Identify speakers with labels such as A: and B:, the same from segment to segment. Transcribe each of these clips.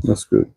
A: That's good.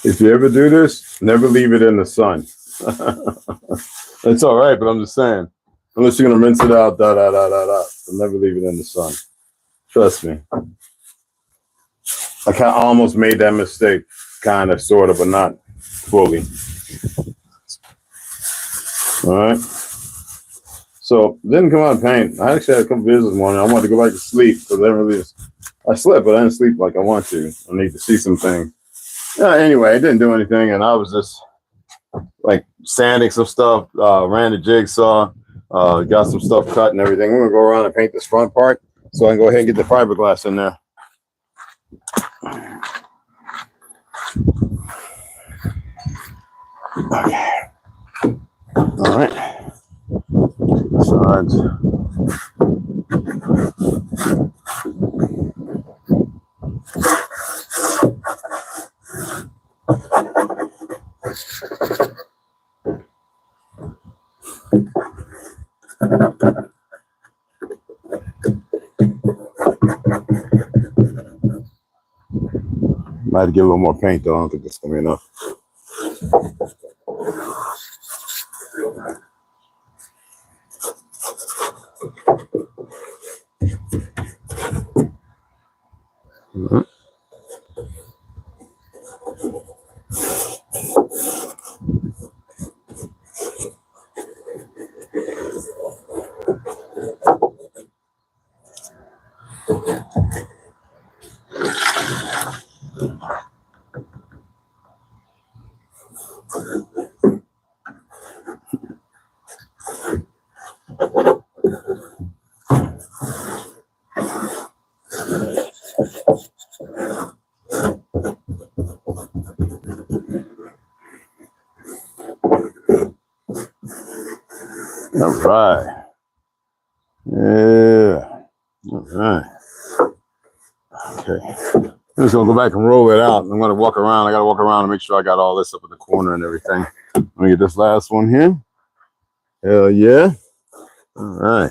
A: If you ever do this, never leave it in the sun. It's all right, but I'm just saying, unless you're gonna rinse it out, never leave it in the sun. Trust me. I almost made that mistake, kind of, sort of, but not fully. All right. So didn't come out of pain. I actually had a couple beers this morning. I wanted to go back to sleep because I slept, but I didn't sleep like I want to. I need to see some things. Anyway, it didn't do anything, and I was just like sanding some stuff, ran the jigsaw, got some stuff cut and everything. We're gonna go around and paint this front part so I can go ahead and get the fiberglass in there. Okay. All right. Sides. Might have to get a little more paint though. I don't think that's gonna be enough. All right. Yeah. All right. Okay. I'm just gonna go back and roll it out. I'm gonna walk around. I gotta walk around and make sure I got all this up in the corner and everything. Let me get this last one here. Hell yeah. All right.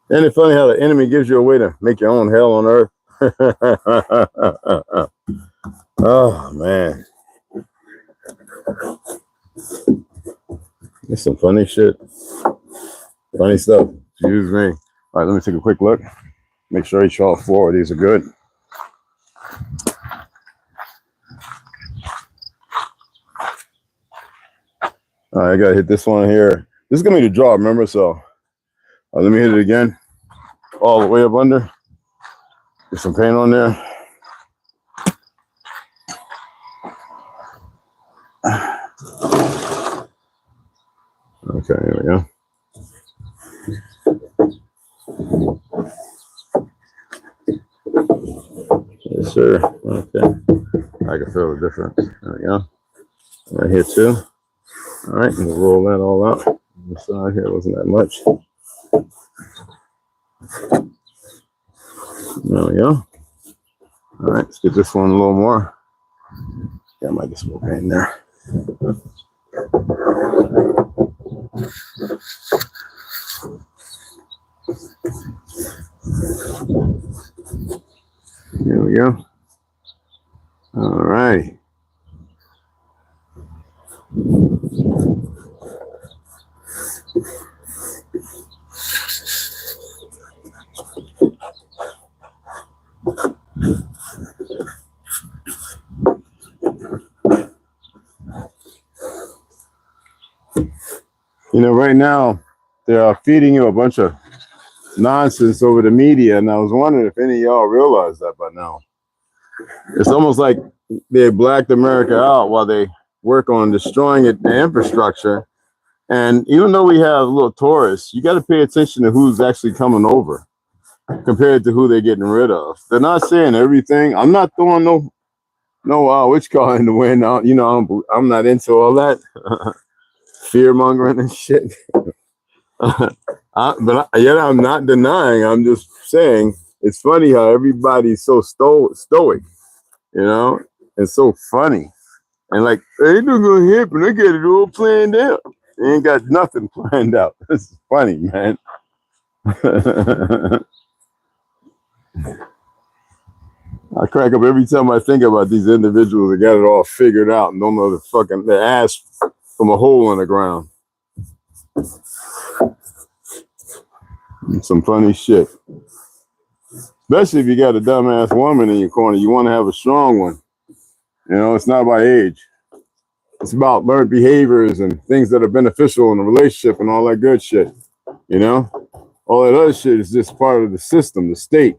A: Isn't it funny how the enemy gives you a way to make your own hell on earth? Oh man. It's some funny shit. Funny stuff. Excuse me. All right, let me take a quick look. Make sure each all four of these are good. All right, I gotta hit this one here. This is gonna be the draw, remember? So let me hit it again. All the way up under. Get some paint on there. Okay, here we go. Yes, sir. Okay. I can feel the difference. There we go. Right here too. All right, and we'll roll that all out. On the side here wasn't that much. There we go. All right, let's get this one a little more. Yeah, I might get some more paint in there. Here we go. All right. You know, right now, they are feeding you a bunch of nonsense over the media, and I was wondering if any of y'all realize that by now. It's almost like they blacked America out while they work on destroying it, the infrastructure. And even though we have little tourists, you got to pay attention to who's actually coming over compared to who they're getting rid of. They're not saying everything. I'm not throwing no witch call in the wind. You know, I'm not into all that fear mongering and shit. Yet I'm not denying. I'm just saying it's funny how everybody's so stoic, you know. It's so funny, and like they ain't gonna happen. They get it all planned out. They ain't got nothing planned out. This is funny, man. I crack up every time I think about these individuals that got it all figured out and don't know their ass from a hole in the ground. Some funny shit. Especially if you got a dumbass woman in your corner, you want to have a strong one. You know, it's not about age. It's about learned behaviors and things that are beneficial in a relationship and all that good shit. You know, all that other shit is just part of the system, the state.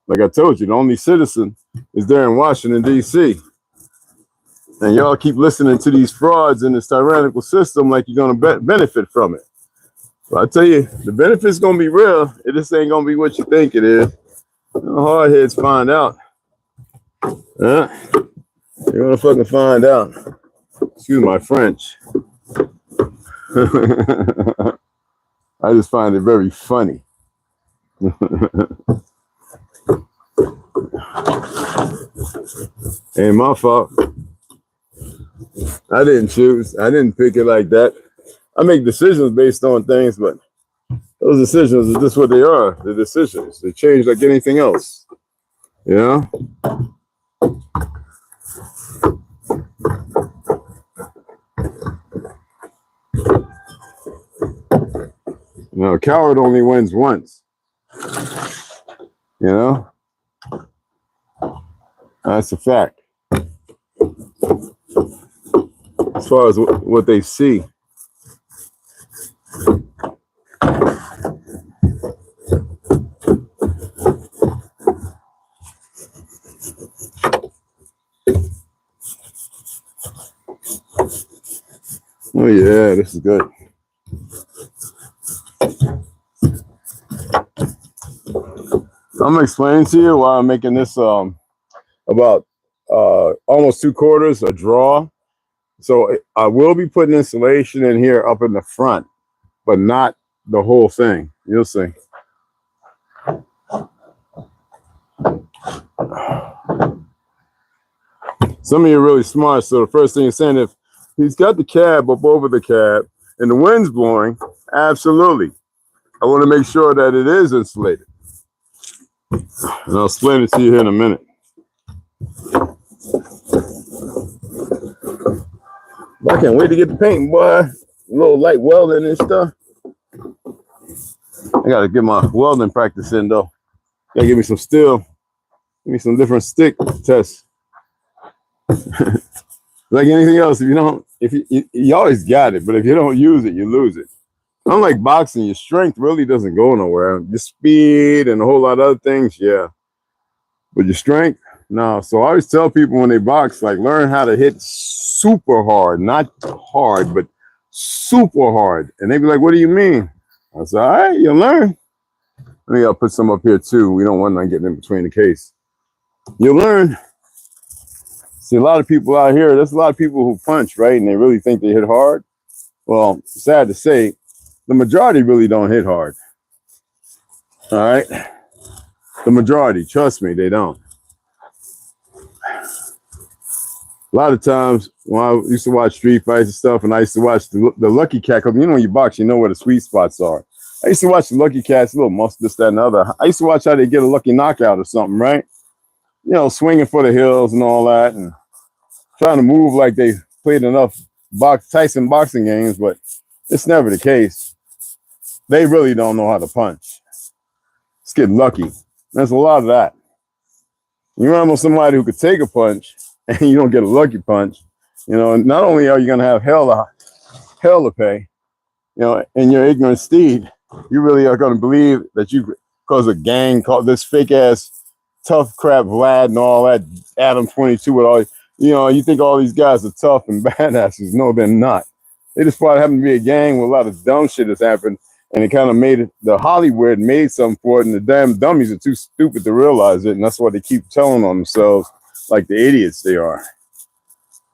A: Like I told you, the only citizen is there in Washington, D.C. And y'all keep listening to these frauds in this tyrannical system like you're going to benefit from it. So I tell you, the benefit's going to be real. It just ain't going to be what you think it is. The hardheads find out. You're going to fucking find out. Excuse my French. I just find it very funny. Ain't my fault. I didn't choose. I didn't pick it like that. I make decisions based on things, but those decisions are just what they are. They're decisions. They change like anything else. You know? No, a coward only wins once. You know? That's a fact. As far as what they see. Oh yeah, this is good. I'm gonna explain to you why I'm making this about almost 2/4 a draw. So I will be putting insulation in here up in the front, but not the whole thing. You'll see. Some of you are really smart. So the first thing you're saying, if he's got the cab up over the cab and the wind's blowing, absolutely. I want to make sure that it is insulated. And I'll explain it to you here in a minute. I can't wait to get the paint, boy. A little light welding and stuff. I gotta get my welding practice in though. Gotta give me some steel. Give me some different stick tests. Like anything else, if you don't, you always got it, but if you don't use it, you lose it. Unlike boxing, your strength really doesn't go nowhere. Your speed and a whole lot of other things, yeah. But your strength, no. So I always tell people when they box, like, learn how to hit super hard, not hard, but super hard. And they be like, what do you mean? I said, all right, you learn. I think I'll put some up here too. We don't want them getting in between the case. You'll learn. See, a lot of people out here, there's a lot of people who punch, right? And they really think they hit hard. Well, sad to say, the majority really don't hit hard. All right? The majority, trust me, they don't. A lot of times when I used to watch street fights and stuff, and I used to watch the Lucky Cat, because you know when you box, you know where the sweet spots are. I used to watch the Lucky Cats, a little muscle, this, that, and the other. I used to watch how they get a lucky knockout or something, right? You know, swinging for the hills and all that, and trying to move like they played enough Tyson boxing games, but it's never the case. They really don't know how to punch. Just get lucky. There's a lot of that. You run with somebody who could take a punch and you don't get a lucky punch, you know, and not only are you going to have hell to pay, you know, in your ignorant steed, you really are going to believe that you, because a gang called this fake ass tough crap Vlad and all that, Adam 22 with all, you know, you think all these guys are tough and badasses. No, they're not. They just probably happen to be a gang with a lot of dumb shit that's happened, and it kind of made it, the Hollywood made something for it, and the damn dummies are too stupid to realize it, and that's why they keep telling on themselves like the idiots they are.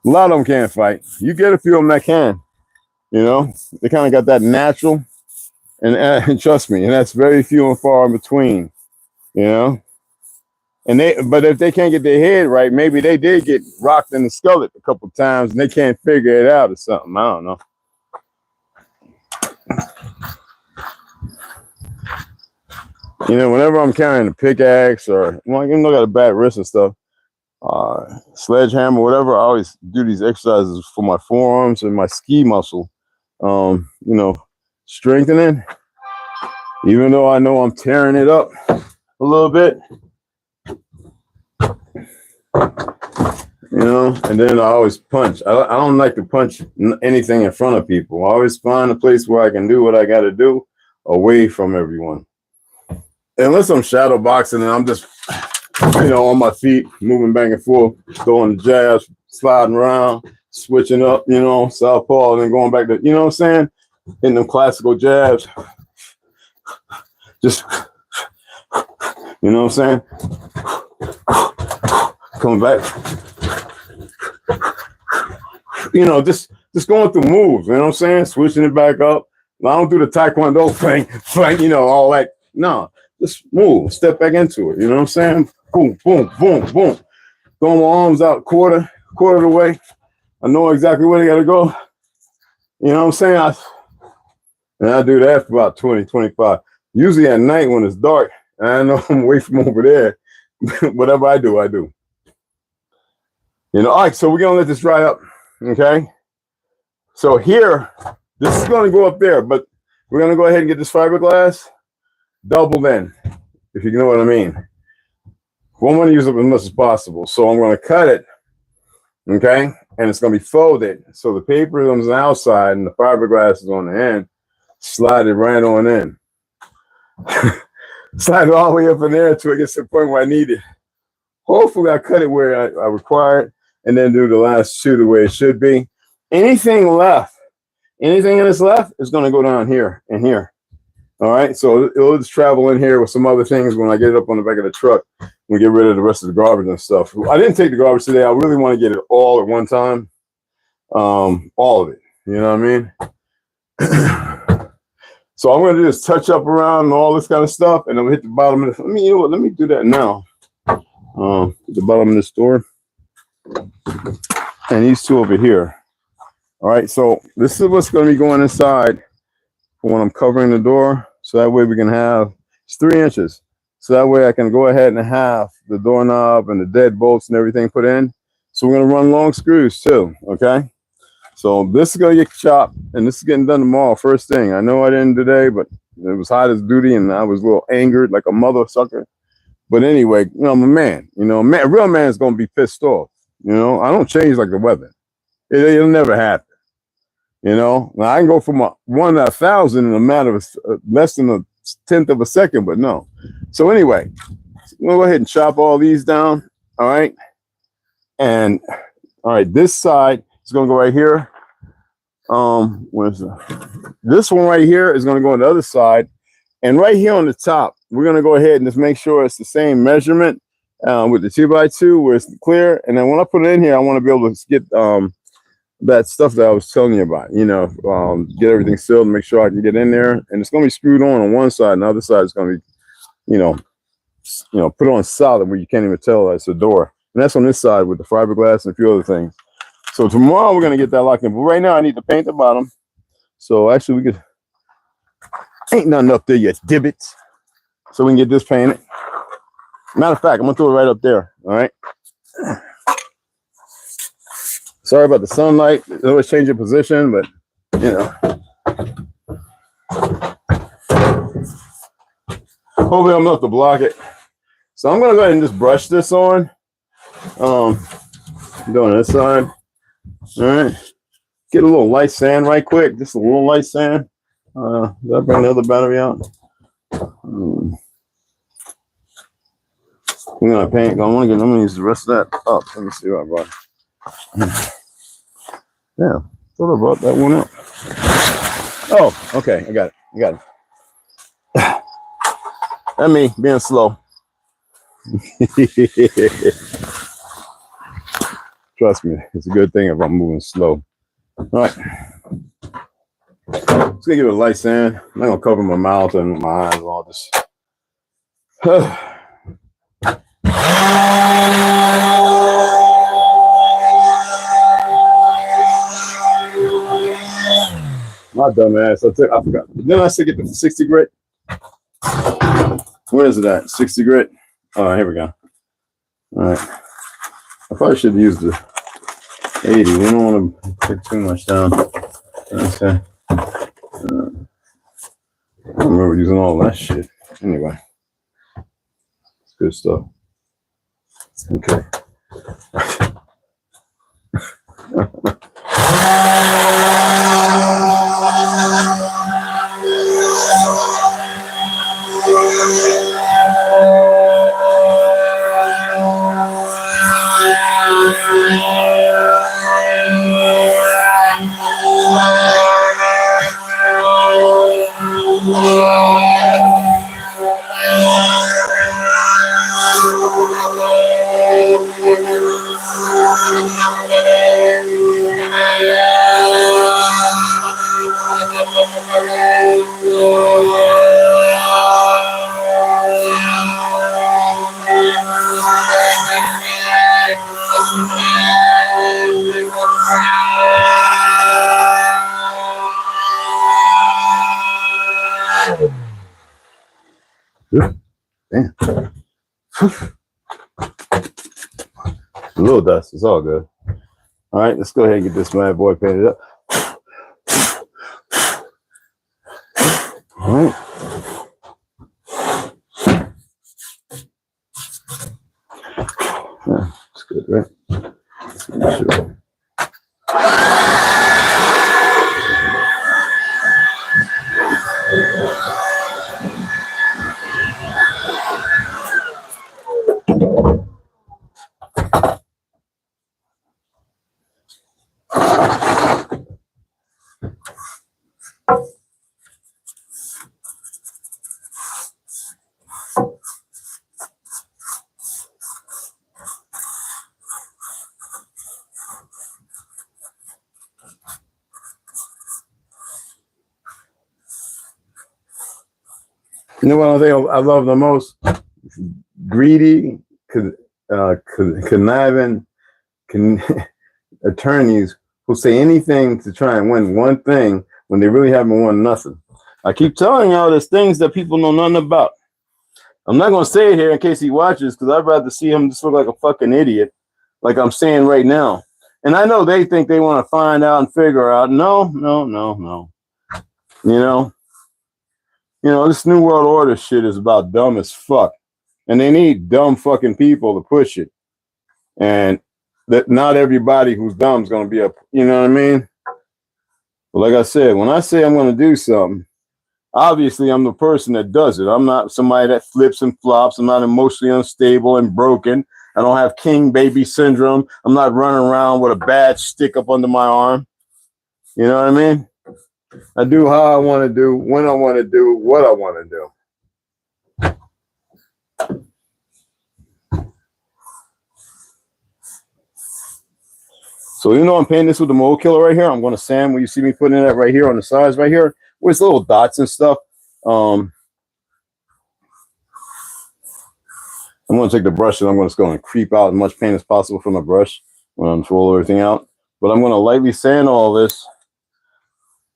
A: A lot of them can't fight. You get a few of them that can, you know. They kind of got that natural, and trust me, and that's very few and far in between, you know. And but if they can't get their head right, maybe they did get rocked in the skull a couple of times and they can't figure it out or something. I don't know. You know, whenever I'm carrying a pickaxe or, well, you know, I got a bad wrist and stuff, sledgehammer, whatever, I always do these exercises for my forearms and my ski muscle, you know, strengthening, even though I know I'm tearing it up a little bit. You know, and then I always punch. I don't like to punch anything in front of people. I always find a place where I can do what I got to do away from everyone. Unless I'm shadow boxing and I'm just, you know, on my feet, moving back and forth, throwing jabs, sliding around, switching up, you know, southpaw, and then going back to, you know what I'm saying? In them classical jabs. Just, you know what I'm saying? Coming back. You know, just going through moves, you know what I'm saying? Switching it back up. I don't do the Taekwondo thing, you know, all that. No, just move, step back into it. You know what I'm saying? Boom, boom, boom, boom. Throw my arms out quarter of the way. I know exactly where they got to go. You know what I'm saying? And I do that for about 20, 25. Usually at night when it's dark, and I know I'm away from over there. Whatever I do, I do. You know, all right, so we're going to let this dry up, okay? So here, this is going to go up there, but we're gonna go ahead and get this fiberglass doubled in, if you know what I mean. We want to use it as much as possible. So I'm going to cut it, okay? And it's going to be folded. So the paper is on the outside and the fiberglass is on the end. Slide it right on in. Slide it all the way up in there until it gets to the point where I need it. Hopefully I cut it where I require it, and then do the last two the way it should be. Anything left, anything that's left is going to go down here and here. All right, so it'll just travel in here with some other things when I get it up on the back of the truck. We get rid of the rest of the garbage and stuff. I didn't take the garbage today. I really want to get it all at one time. All of it. You know what I mean? So I'm going to just touch up around and all this kind of stuff, and I'm going to hit the bottom of the, you know what, let me do that now. The bottom of this door. And these two over here. All right, so this is what's going to be going inside when I'm covering the door. So that way we can have, it's 3 inches. So that way I can go ahead and have the doorknob and the dead bolts and everything put in. So we're going to run long screws too, okay? So this is going to get chopped, and this is getting done tomorrow, first thing. I know I didn't today, but it was hot as duty, and I was a little angered like a mother sucker. But anyway, you know, I'm a man. You know, a real man is going to be pissed off. You know, I don't change like the weather. It'll never happen. You know, now I can go from 1 to 1,000 in a matter of less than a 1/10 of a second, but no. So anyway, we'll go ahead and chop all these down. All right. And all right, this side is going to go right here. This one right here is going to go on the other side. And right here on the top, we're going to go ahead and just make sure it's the same measurement with the 2x2 where it's clear. And then when I put it in here, I want to be able to get that stuff that I was telling you about, you know, get everything sealed and make sure I can get in there. And it's going to be screwed on one side, and the other side is going to be, you know, put on solid where you can't even tell that's a door. And that's on this side with the fiberglass and a few other things. So tomorrow we're going to get that locked in. But right now I need to paint the bottom. So actually we could, ain't nothing up there yet, divots. So we can get this painted. Matter of fact, I'm going to throw it right up there. All right. Sorry about the sunlight. It always change your position, but you know. Hopefully I'm not to block it. So I'm gonna go ahead and just brush this on. Doing this side. All right. Get a little light sand right quick. Just a little light sand. Did I bring the other battery out? We're gonna paint. I'm gonna use the rest of that up. Let me see what I brought. Yeah, thought I brought that one up. Oh, okay, I got it. That me being slow. Trust me, it's a good thing if I'm moving slow. All right, just gonna give it a light sand. I'm not gonna cover my mouth and my eyes and all this. My dumb ass. I forgot. Then I said get the 60 grit. Where is it at? 60 grit. Oh, here we go. All right. I probably should use the 80. We don't want to put too much down. Okay. I don't remember using all that shit. Anyway, it's good stuff. Okay. Damn. A little dust, it's all good. All right, let's go ahead and get this bad boy painted up. Good, right? Sure. You know what I think I love the most? Greedy, conniving attorneys who say anything to try and win one thing when they really haven't won nothing. I keep telling y'all there's things that people know nothing about. I'm not going to say it here in case he watches because I'd rather see him just look like a fucking idiot like I'm saying right now. And I know they think they want to find out and figure out. No. You know, this New World Order shit is about dumb as fuck. And they need dumb fucking people to push it. And that not everybody who's dumb is going to be up. You know what I mean? But like I said, when I say I'm going to do something, obviously I'm the person that does it. I'm not somebody that flips and flops. I'm not emotionally unstable and broken. I don't have king baby syndrome. I'm not running around with a bad stick up under my arm. You know what I mean? I do how I want to do, when I want to do, what I want to do. So you know I'm painting this with the mold killer right here. I'm going to sand where you see me putting it right here on the sides right here. With little dots and stuff. I'm going to take the brush and I'm going to go and creep out as much paint as possible from the brush when I unfold everything out. But I'm going to lightly sand all this.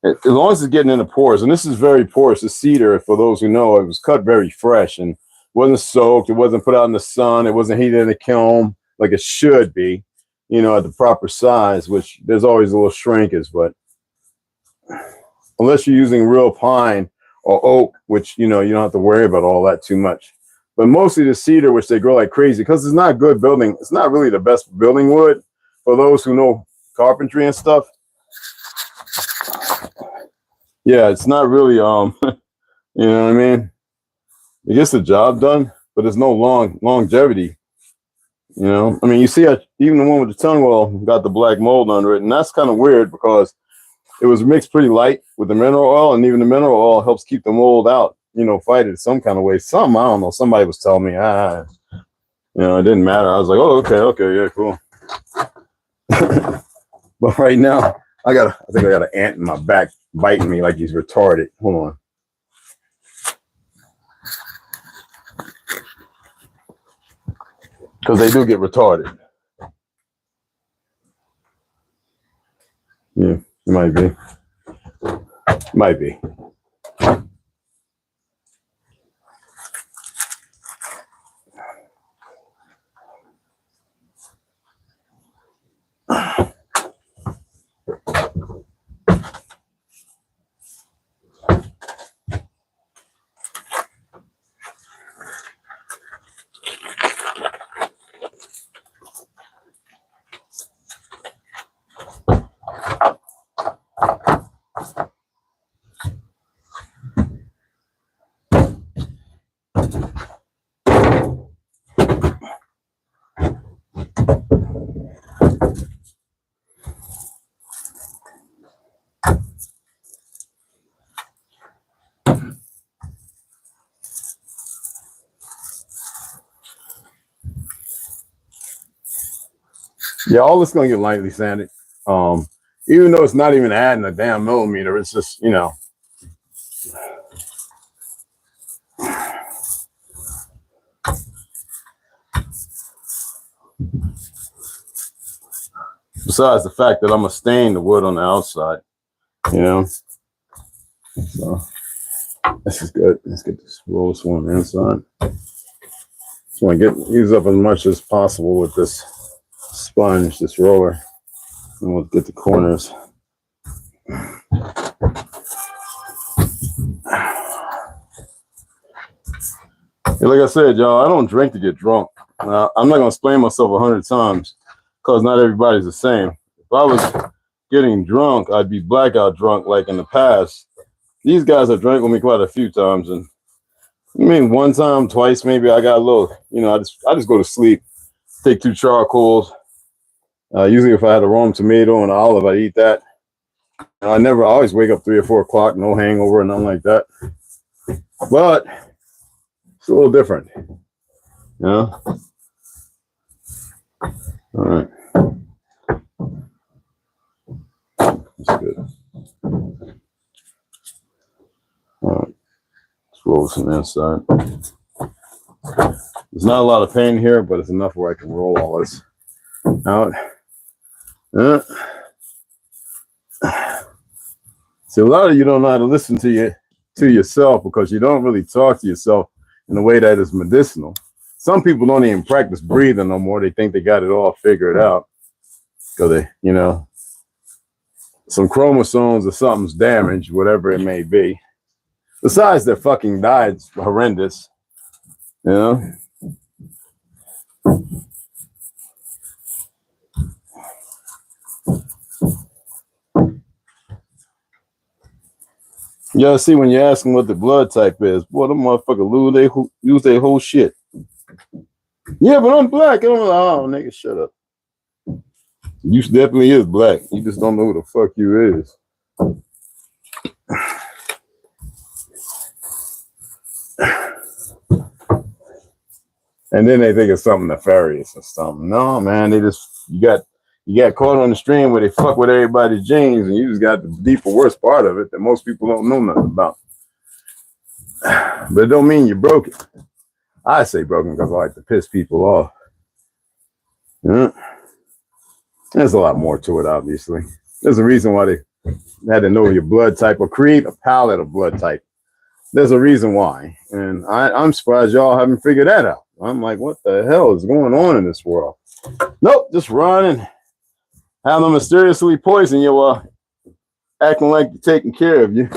A: As long as it's getting in the pores, and this is very porous. The cedar, for those who know, it was cut very fresh and wasn't soaked. It wasn't put out in the sun. It wasn't heated in the kiln like it should be, you know, at the proper size, which there's always a little shrinkage. But unless you're using real pine or oak, which, you know, you don't have to worry about all that too much. But mostly the cedar, which they grow like crazy, because it's not good building. It's not really the best building wood for those who know carpentry and stuff. Yeah, it's not really, you know what I mean? It gets the job done, but there's no longevity. You know, I mean, you see, even the one with the tongue wall got the black mold under it, and that's kind of weird because it was mixed pretty light with the mineral oil, and even the mineral oil helps keep the mold out, you know, fight it some kind of way. I don't know, somebody was telling me, you know, it didn't matter. I was like, oh, okay, yeah, cool. But right now, I think I got an ant in my back biting me like he's retarded. Hold on. Because they do get retarded. Yeah, it might be. Might be. Yeah, all this gonna get lightly sanded. Even though it's not even adding a damn millimeter, it's just, you know. Besides the fact that I'm gonna stain the wood on the outside, you know. So this is good. Let's get this roll this one inside. Just want to use up as much as possible with this sponge, this roller, and we'll get the corners. Like I said, y'all, I don't drink to get drunk. I'm not going to explain myself 100 times because not everybody's the same. If I was getting drunk, I'd be blackout drunk like in the past. These guys have drank with me quite a few times. And I mean, one time, twice, maybe I got a little, you know, I just go to sleep, take 2 charcoals. Usually if I had a raw tomato and an olive, I'd eat that. And I always wake up 3 or 4 o'clock, no hangover or nothing like that. But it's a little different, you know? All right. That's good. All right. Let's roll some inside. There's not a lot of pain here, but it's enough where I can roll all this out. See, a lot of you don't know how to listen to yourself because you don't really talk to yourself in a way that is medicinal. Some people don't even practice breathing no more. They think they got it all figured out because they, you know, some chromosomes or something's damaged, whatever it may be. Besides, their fucking diet's horrendous, you know. Y'all see when you ask them what the blood type is, boy, them motherfuckers lose their whole shit. Yeah, but I'm black. I'm like, oh, nigga, shut up. You definitely is black. You just don't know who the fuck you is. And then they think it's something nefarious or something. No, man, you got caught on the stream where they fuck with everybody's genes, and you just got the deeper, worst part of it that most people don't know nothing about. But it don't mean you're broken. I say broken because I like to piss people off. Yeah. There's a lot more to it, obviously. There's a reason why they had to know your blood type or create a palette of blood type. There's a reason why. And I'm surprised y'all haven't figured that out. I'm like, what the hell is going on in this world? Nope, just run and have them mysteriously poison you while acting like they're taking care of you.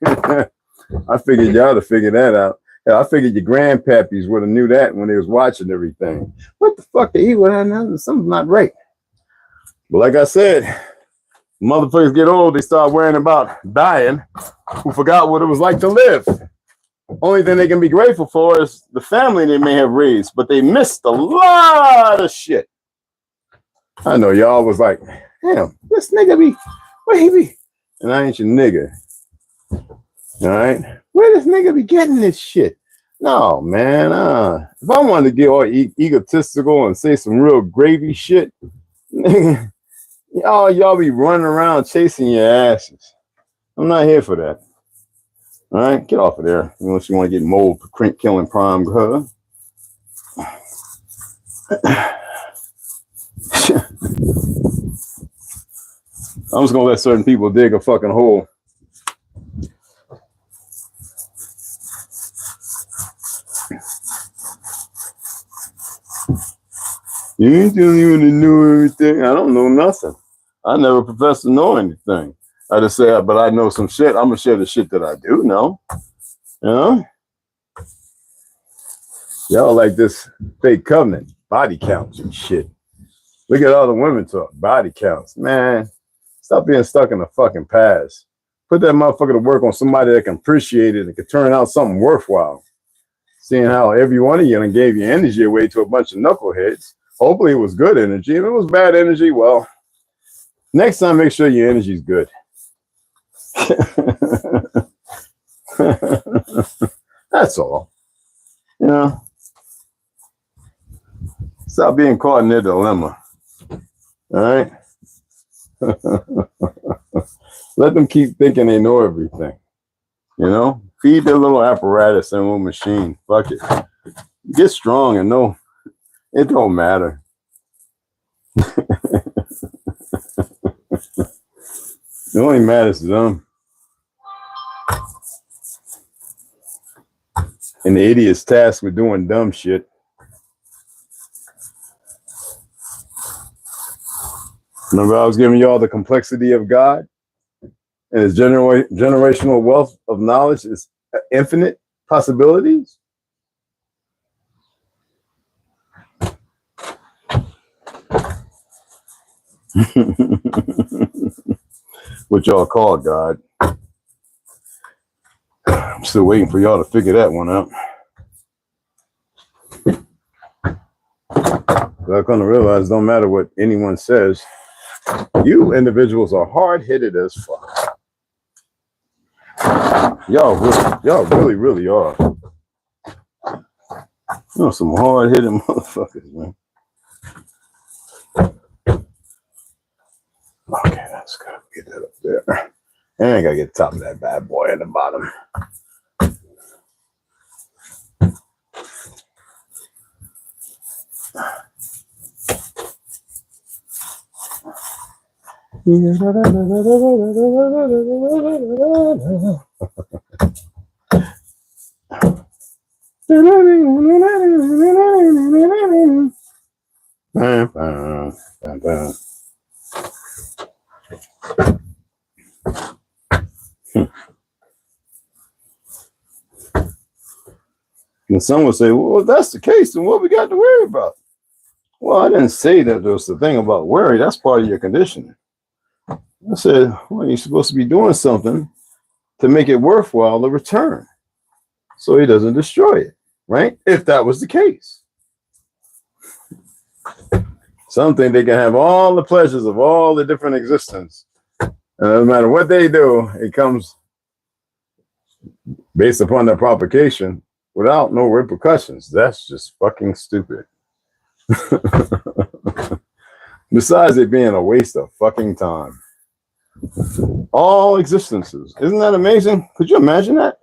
A: I figured y'all to figure that out. Yeah, I figured your grandpappies would have knew that when they was watching everything. What the fuck they eat with that now? Something's not right. But like I said, motherfuckers get old, they start worrying about dying, who forgot what it was like to live. Only thing they can be grateful for is the family they may have raised, but they missed a lot of shit. I know y'all was like, damn, this nigga be, where he be? And I ain't your nigga. All right? Where this nigga be getting this shit? No, man. If I wanted to get all egotistical and say some real gravy shit, nigga, y'all be running around chasing your asses. I'm not here for that. All right? Get off of there. Unless you want to get mold for crank killing prime girl. I'm just gonna let certain people dig a fucking hole. You ain't even know everything. I don't know nothing. I never profess to know anything. I just say, but I know some shit. I'm gonna share the shit that I do know. You know? Y'all like this fake covenant, body counts and shit. Look at all the women talk, body counts. Man, stop being stuck in the fucking past. Put that motherfucker to work on somebody that can appreciate it and can turn out something worthwhile. Seeing how every one of you done gave your energy away to a bunch of knuckleheads. Hopefully it was good energy. If it was bad energy, well, next time make sure your energy's good. That's all. You know? Stop being caught in their dilemma. All right? Let them keep thinking they know everything. You know? Feed their little apparatus and little machine. Fuck it. Get strong and know it don't matter. It only matters to them. And the idiot's tasked with doing dumb shit. Remember I was giving y'all the complexity of God? And his generational wealth of knowledge is infinite possibilities. What y'all call God. I'm still waiting for y'all to figure that one out. I'm gonna realize don't matter what anyone says, you individuals are hard-headed as fuck. Y'all really are. You know, some hard-headed motherfuckers, man. Okay, that's good. Get that up there. And I gotta get the top of that bad boy at the bottom. And some would say, well, if that's the case, then what we got to worry about? Well, I didn't say that there was the thing about worry. That's part of your conditioning. I said, well, you're supposed to be doing something to make it worthwhile to return so he doesn't destroy it, right? If that was the case. Some think they can have all the pleasures of all the different existence. And no matter what they do, it comes based upon their propagation without no repercussions. That's just fucking stupid. Besides it being a waste of fucking time. All existences. Isn't that amazing? Could you imagine that?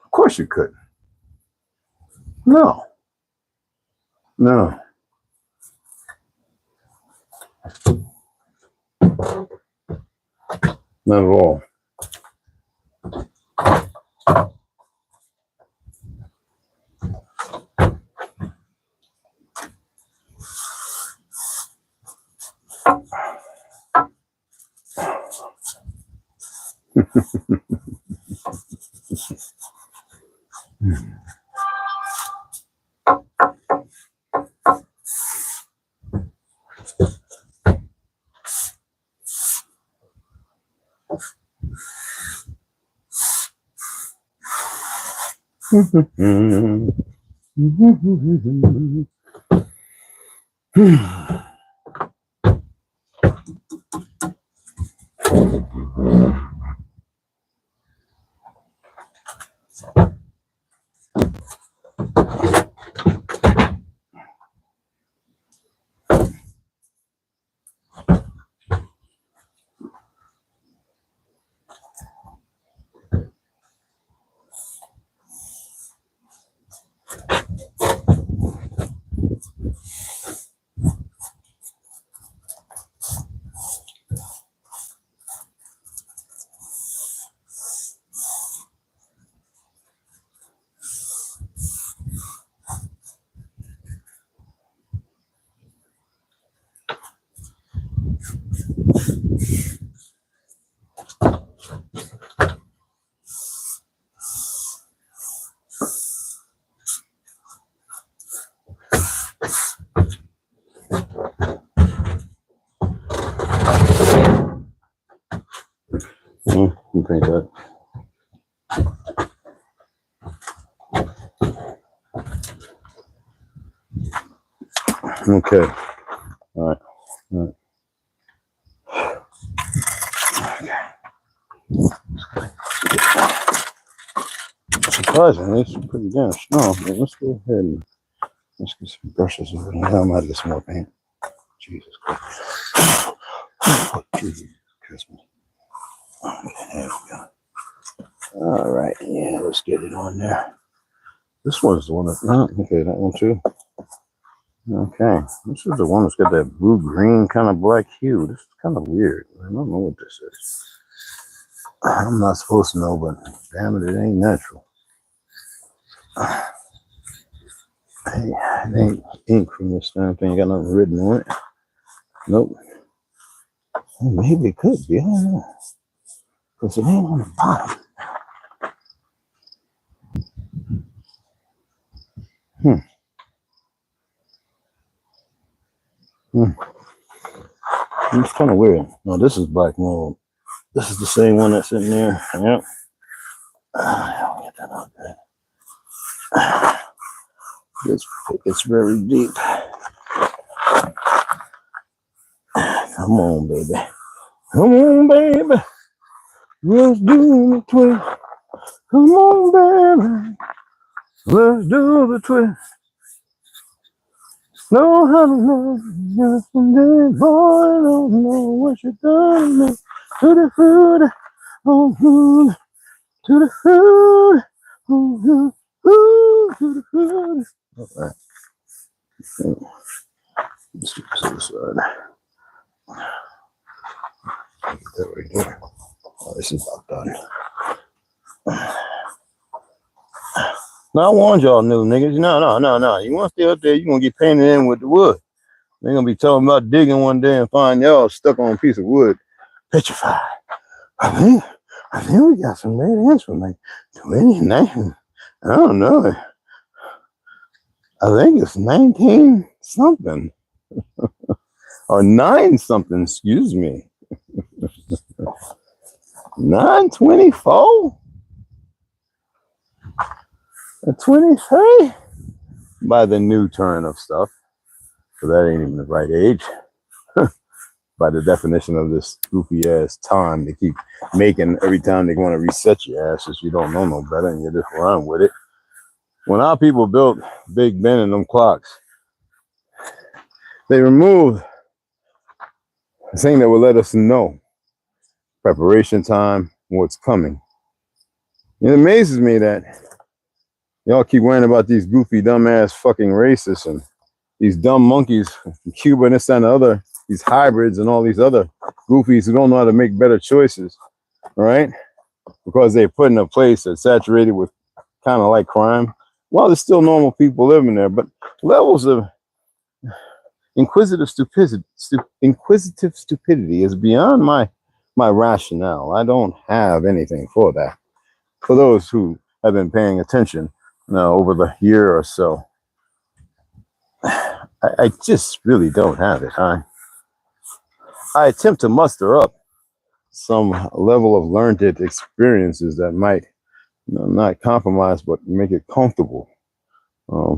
A: Of course you could. No. No. Not at all. You think that? Okay. All right. All right. Surprisingly, it's pretty damn strong. Let's go ahead and let's get some brushes over there. I might get some more paint. Jesus Christ. Oh, Jesus Christmas. Okay, there we go. All right, yeah, let's get it on there. This one's the one that, okay, that one too. Okay, this is the one that's got that blue-green kind of black hue. This is kind of weird. I don't know what this is. I'm not supposed to know, but damn it, it ain't natural. Hey, it ain't ink from this damn thing. Got nothing written on it. Nope. Well, maybe it could be. I don't know. Because it ain't on the bottom.
B: It's kind of weird. No, this is black mold. This is the same one that's in there. Yep. I'll get that out there. It's very deep. Come on, baby. Come on, baby. Let's do the twist. Come on, baby. Let's do the twist. No, I don't know. Nothing good, boy. I don't know what you done. To the food. Oh, food. To the food. Oh, food. To the food. All right. Let's do this side. There we go. Oh, this is about done. Now I warned y'all new niggas. No. You want to stay up there, you're going to get painted in with the wood. They're going to be talking about digging one day and find y'all stuck on a piece of wood. Petrified. I think we got some red ants from like 29. I don't know. I think it's 19 something. Or 9 something, excuse me. 924? 23? By the new turn of stuff. So that ain't even the right age. By the definition of this goofy ass time they keep making every time they want to reset your asses, you don't know no better and you just run with it. When our people built Big Ben and them clocks, they removed the thing that would let us know preparation time, what's coming. It amazes me that y'all keep worrying about these goofy, dumbass fucking racists and these dumb monkeys from Cuba and this and the other, these hybrids and all these other goofies who don't know how to make better choices, all right? Because they're put in a place that's saturated with kind of like crime. Well, there's still normal people living there, but levels of inquisitive stupidity is beyond my rationale. I don't have anything for that. For those who have been paying attention over the year or so, I just really don't have it. I attempt to muster up some level of learned experiences that might not compromise, but make it comfortable. I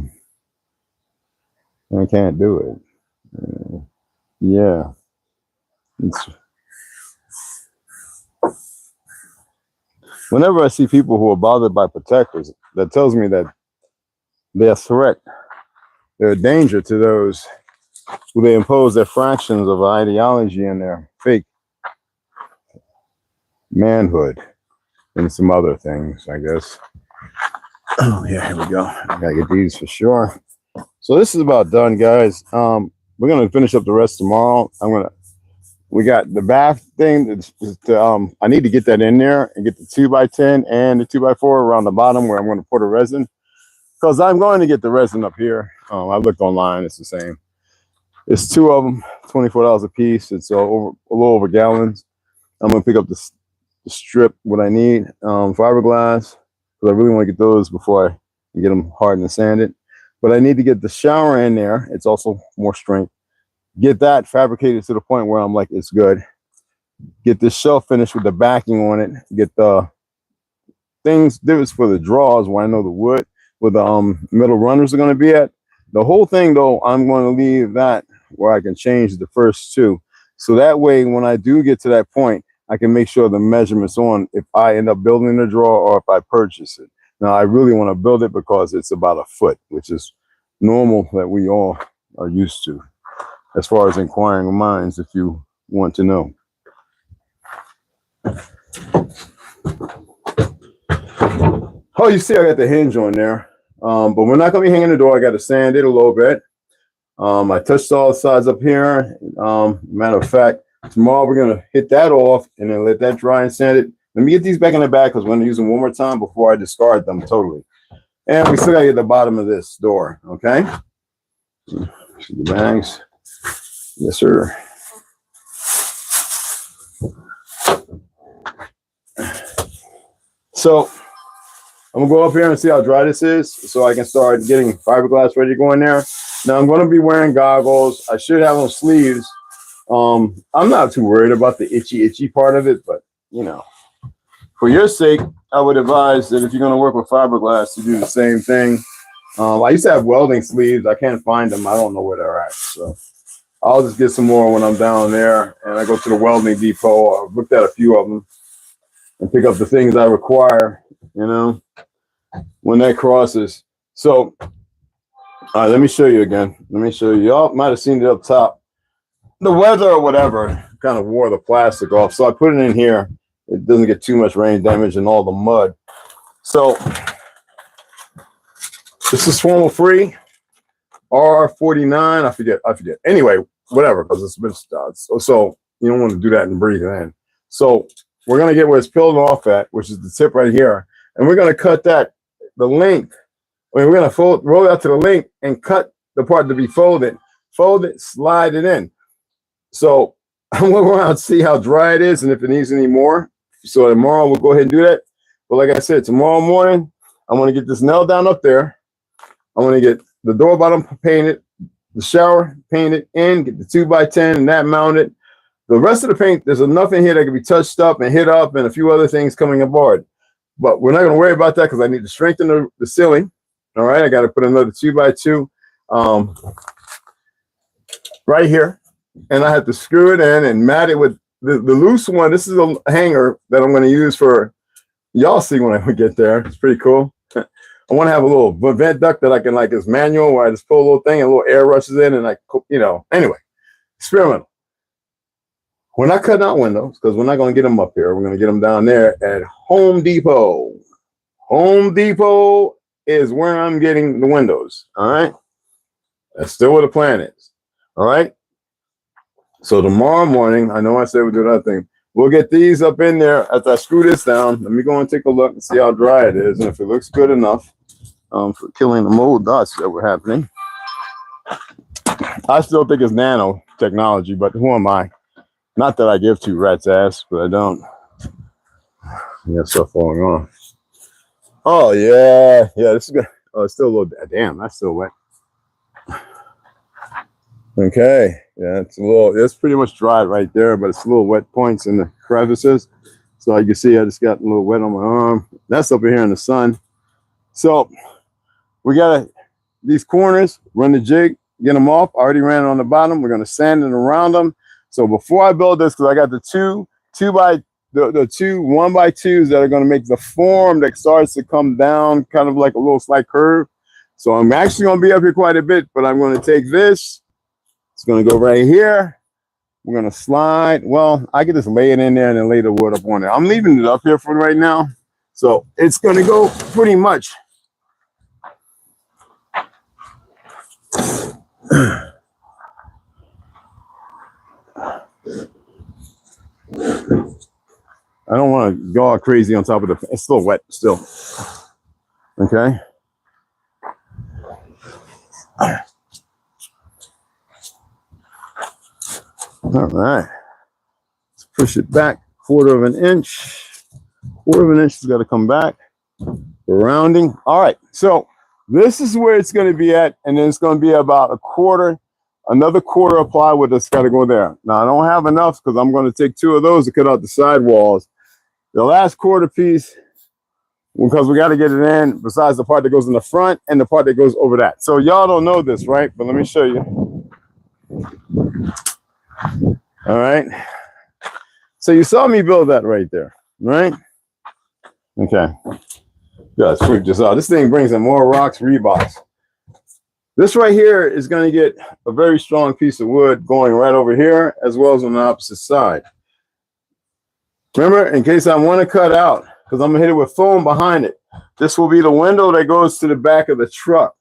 B: can't do it. Yeah. Whenever I see people who are bothered by protectors, that tells me that they're a threat. They're a danger to those who they impose their fractions of ideology and their fake manhood and some other things, I guess. Oh, yeah, here we go. I gotta get these for sure. So this is about done, guys. We're gonna finish up the rest tomorrow. We got the bath thing. I need to get that in there and get the 2x10 and the 2x4 around the bottom where I'm going to pour the resin. Because I'm going to get the resin up here. I looked online, it's the same. It's 2 of them, $24 a piece. It's a little over gallons. I'm going to pick up the strip, what I need, fiberglass, because I really want to get those before I get them hardened and sanded. But I need to get the shower in there. It's also more strength. Get that fabricated to the point where I'm like, it's good. Get this shelf finished with the backing on it. Get the things, divots for the drawers where I know the wood, where the metal runners are going to be at. The whole thing, though, I'm going to leave that where I can change the first 2. So that way, when I do get to that point, I can make sure the measurements on if I end up building the drawer or if I purchase it. Now, I really want to build it because it's about a foot, which is normal that we all are used to. As far as inquiring minds, if you want to know. Oh, you see I got the hinge on there. But we're not going to be hanging the door. I got to sand it a little bit. I touched all the sides up here. Matter of fact, tomorrow we're going to hit that off and then let that dry and sand it. Let me get these back in the bag because we're going to use them one more time before I discard them totally. And we still got to get the bottom of this door, okay? See the bags. Yes, sir. So I'm gonna go up here and see how dry this is so I can start getting fiberglass ready to go in there. Now I'm gonna be wearing goggles. I should have on sleeves I'm not too worried about the itchy part of it, but you know, for your sake, I would advise that if you're going to work with fiberglass, to do the same thing. I used to have welding sleeves. I can't find them. I don't know where they're at. So I'll just get some more when I'm down there, and I go to the welding depot. I've looked at a few of them and pick up the things I require, you know, when that crosses. So, all right, let me show you again. Let me show you. Y'all might have seen it up top. The weather or whatever kind of wore the plastic off. So I put it in here. It doesn't get too much rain damage and all the mud. So this is swamel free. R49. I forget. Anyway, whatever, because it's been so you don't want to do that and breathe it in. So we're going to get where it's peeled off at, which is the tip right here. And we're going to cut that, the length. I mean, we're going to roll it out to the length and cut the part to be folded. Fold it, slide it in. So I'm going to go around and see how dry it is and if it needs any more. So tomorrow we'll go ahead and do that. But like I said, tomorrow morning, I want to get this nail down up there. I want to get the door bottom painted, the shower painted in, get the 2x10 and that mounted. The rest of the paint, there's enough in here that can be touched up and hit up and a few other things coming aboard. But we're not going to worry about that because I need to strengthen the ceiling. All right, I got to put another 2x2 right here. And I have to screw it in and mat it with the loose one. This is a hanger that I'm going to use for, y'all see when I get there. It's pretty cool. I want to have a little vent duct that I can, like, it's manual where I just pull a little thing and a little air rushes in and, like, you know, anyway, experimental. We're not cutting out windows because we're not going to get them up here. We're going to get them down there at Home Depot. Home Depot is where I'm getting the windows. All right. That's still where the plan is. All right. So tomorrow morning, I know I said we'll do that thing. We'll get these up in there as I screw this down. Let me go and take a look and see how dry it is and if it looks good enough for killing the mold dots that were happening. I still think it's nano technology, but who am I? Not that I give two rats ass, but I don't. I got stuff falling off. Oh yeah, this is good. Oh, it's still a little. Damn, that's still wet. Okay, yeah, it's pretty much dried right there, but it's a little wet points in the crevices. So you can see I just got a little wet on my arm. That's up here in the sun. So we got these corners, run the jig, get them off. I already ran it on the bottom. We're going to sand it around them. So before I build this, because I got the two 1x2s that are going to make the form that starts to come down kind of like a little slight curve. So I'm actually going to be up here quite a bit, but I'm going to take this. It's going to go right here. We're going to slide. Well, I can just lay it in there and then lay the wood up on it. I'm leaving it up here for right now. So it's going to go pretty much. I don't want to go all crazy on top of the, it's still wet still. Okay. All right. Let's push it back 1/4 of an inch. 1/4 of an inch has got to come back. The rounding. All right. So this is where it's going to be at. And then it's going to be about another 1/4 of plywood that's got to go there. Now I don't have enough because I'm going to take 2 of those to cut out the side walls. The last 1/4 piece, because we got to get it in, besides the part that goes in the front and the part that goes over that. So y'all don't know this, right? But let me show you. All right. So you saw me build that right there, right? Okay. Yeah, sweep this out. This thing brings in more rocks, Reeboks. This right here is going to get a very strong piece of wood going right over here, as well as on the opposite side. Remember, in case I want to cut out, because I'm going to hit it with foam behind it, this will be the window that goes to the back of the truck.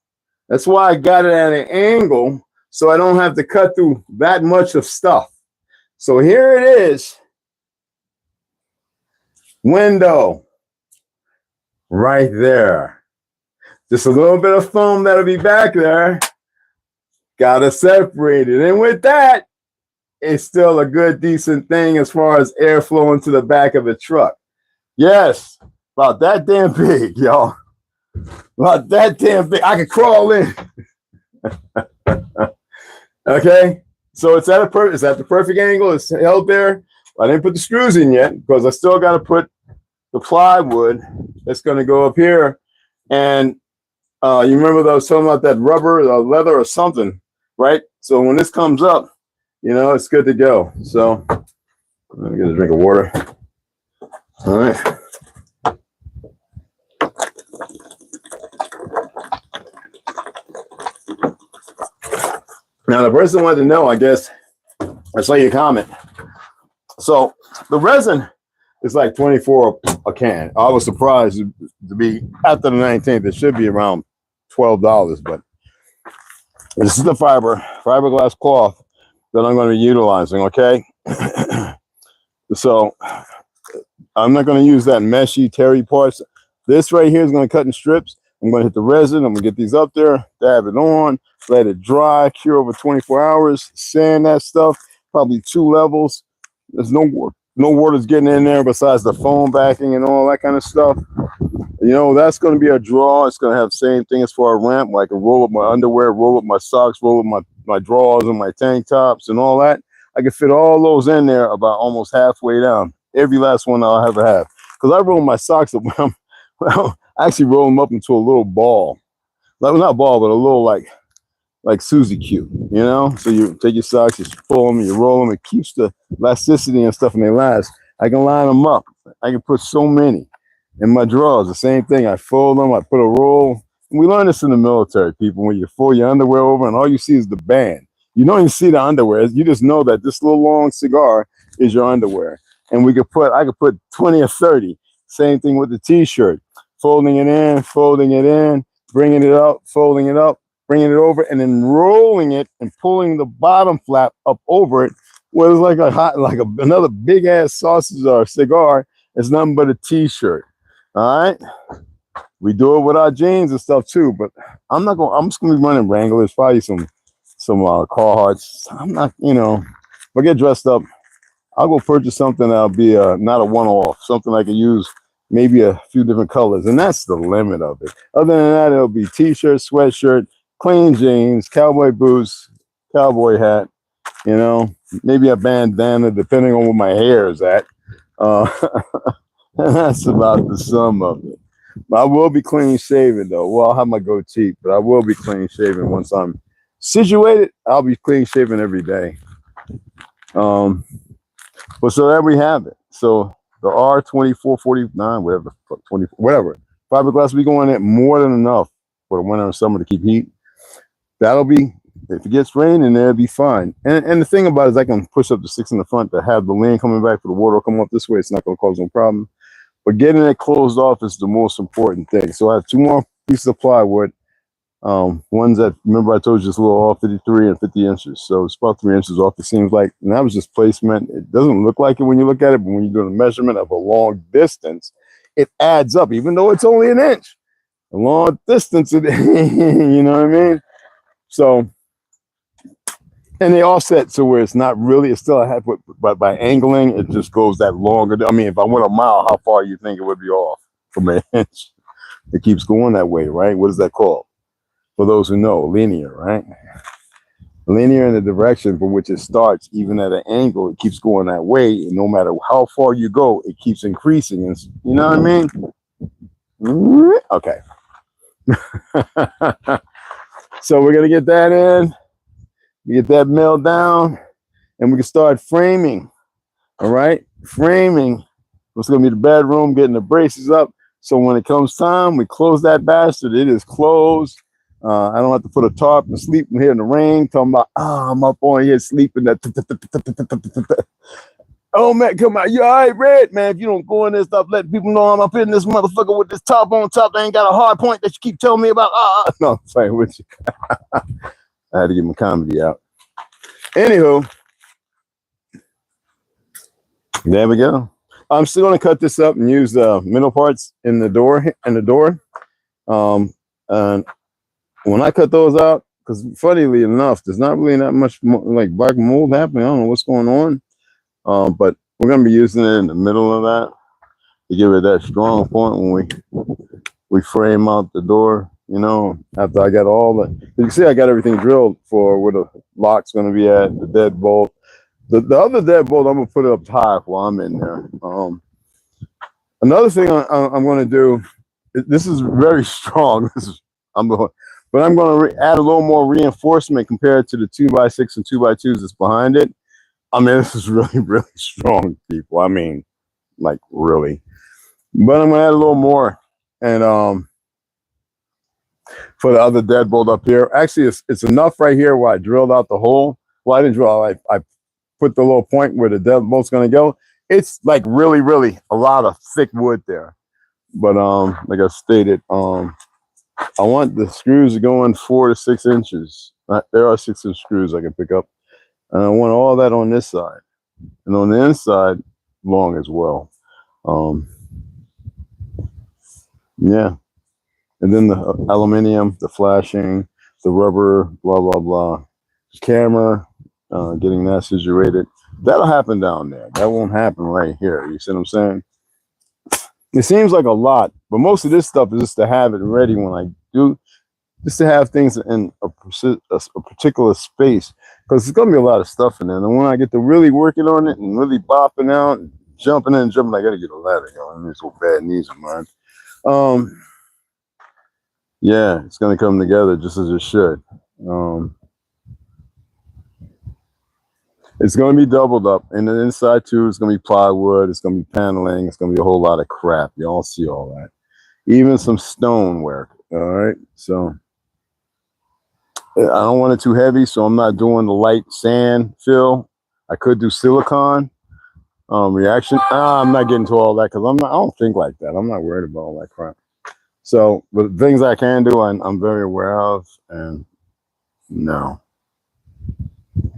B: That's why I got it at an angle, so I don't have to cut through that much of stuff. So here it is. Window. Right there. Just a little bit of foam that'll be back there. Gotta separate it. And with that, it's still a good, decent thing as far as airflow into the back of the truck. Yes, about that damn big, y'all. About that damn big. I could crawl in. Okay? So it's at the perfect angle. It's held there. I didn't put the screws in yet because I still got to put the plywood that's going to go up here. And you remember that I was talking about that rubber, leather or something, right? So when this comes up, you know, it's good to go. So let me get a drink of water. All right. Now the person wanted to know, I guess, I saw your comment. So the resin is like 24 a can. I was surprised to be after the 19th. It should be around $12, but this is the fiberglass cloth that I'm going to be utilizing. Okay. So I'm not going to use that meshy terry parts. This right here is going to cut in strips. I'm going to hit the resin. I'm going to get these up there, dab it on, let it dry, cure over 24 hours, sand that stuff, probably 2 levels. There's no water's getting in there besides the foam backing and all that kind of stuff. You know, that's going to be a draw. It's going to have the same thing as for a ramp. Like I can roll up my underwear, roll up my socks, roll up my drawers and my tank tops and all that. I can fit all those in there about almost halfway down. Every last one I'll ever have. Because I roll my socks up. Well, I actually roll them up into a little ball. Like, not ball, but a little like Suzy Q, you know? So you take your socks, you pull them, you roll them. It keeps the elasticity and stuff and they last. I can line them up. I can put so many in my drawers. The same thing. I fold them. I put a roll. And we learn this in the military, people. When you fold your underwear over and all you see is the band. You don't even see the underwear. You just know that this little long cigar is your underwear. And I could put 20 or 30. Same thing with the t-shirt. Folding it in, bringing it up, folding it up, bringing it over, and then rolling it and pulling the bottom flap up over it. Where it's like another big ass sausage or cigar. It's nothing but a t-shirt. All right. We do it with our jeans and stuff too, but I'm just gonna be running Wranglers, probably some Carhartts. I'm not, you know, if I get dressed up, I'll go purchase something that'll be not a one-off, something I can use maybe a few different colors, and that's the limit of it. Other than that, it'll be t-shirt, sweatshirt, clean jeans, cowboy boots, cowboy hat, you know, maybe a bandana, depending on where my hair is at. And that's about the sum of it. I will be clean shaven though. Well, I'll have my goatee, but I will be clean shaven once I'm situated. I'll be clean shaven every day. But so there we have it. So the R2449, whatever, 20, whatever. Fiberglass will be going in more than enough for the winter and summer to keep heat. That'll be, if it gets rain in there, it'll be fine. And the thing about it is I can push up the 6 in the front to have the lane coming back for the water to come up this way. It's not going to cause no problem. But getting it closed off is the most important thing. So I have 2 more pieces of plywood. Ones that, remember I told you, just a little off, 53 and 50 inches. So it's about 3 inches off, it seems like. And that was just placement. It doesn't look like it when you look at it, but when you're doing a measurement of a long distance, it adds up, even though it's only an inch. A long distance, you know what I mean? So, and they offset to where it's not really, it's still a half, but by angling, it just goes that longer. I mean, if I went a mile, how far you think it would be off from an inch? It keeps going that way, right? What is that called? For those who know, linear, right? Linear in the direction from which it starts, even at an angle, it keeps going that way. And no matter how far you go, it keeps increasing. And you know what I mean? Okay. So we're going to get that in. We get that milled down. And we can start framing. All right? Framing. What's going to be the bedroom, getting the braces up. So when it comes time, we close that bastard. It is closed. I don't have to put a tarp and sleep here in the rain. Talking about, I'm up on here sleeping. Oh man, come on, you all right, Red? Man, if you don't go in there, stop letting people know I'm up in this motherfucker with this top on top. They ain't got a hard point that you keep telling me about. No, I'm playing with you. I had to get my comedy out. Anywho, there we go. I'm still gonna cut this up and use the middle parts in the door. And when I cut those out, because funnily enough, there's not really that much like black mold happening. I don't know what's going on. But we're gonna be using it in the middle of that to give it that strong point when we frame out the door. you know, after I got all the, you can see I got everything drilled for where the lock's going to be at, the deadbolt. The other deadbolt, I'm going to put it up high while I'm in there. Another thing I'm going to do, this is very strong. But I'm going to add a little more reinforcement compared to the 2x6 and 2x2s that's behind it. I mean, this is really, really strong, people. I mean, like really. But I'm going to add a little more. And for the other deadbolt up here, actually, it's enough right here where I drilled out the hole. Well, I didn't drill. I put the little point where the deadbolt's going to go. It's like really, really a lot of thick wood there. But like I stated, I want the screws to go in 4 to 6 inches. There are 6-inch screws I can pick up. And I want all that on this side. And on the inside, long as well. Yeah. And then the aluminum, the flashing, the rubber, blah, blah, blah. The camera, getting that situated. That'll happen down there. That won't happen right here. You see what I'm saying? It seems like a lot, but most of this stuff is just to have it ready when I do, just to have things in a particular space, because there's gonna be a lot of stuff in there. And when I get to really working on it and really bopping out and jumping in and jumping, I gotta get a ladder going. These little bad knees of mine. Yeah, it's gonna come together just as it should. It's going to be doubled up, and the inside too is going to be plywood. It's going to be paneling. It's going to be a whole lot of crap. Y'all see all that, even some stone work. All right, so I don't want it too heavy, so I'm not doing the light sand fill. I could do silicone reaction. I'm not getting to all that because I don't think like that. I'm not worried about all that crap. So, but things I can do, I'm very aware of, and no.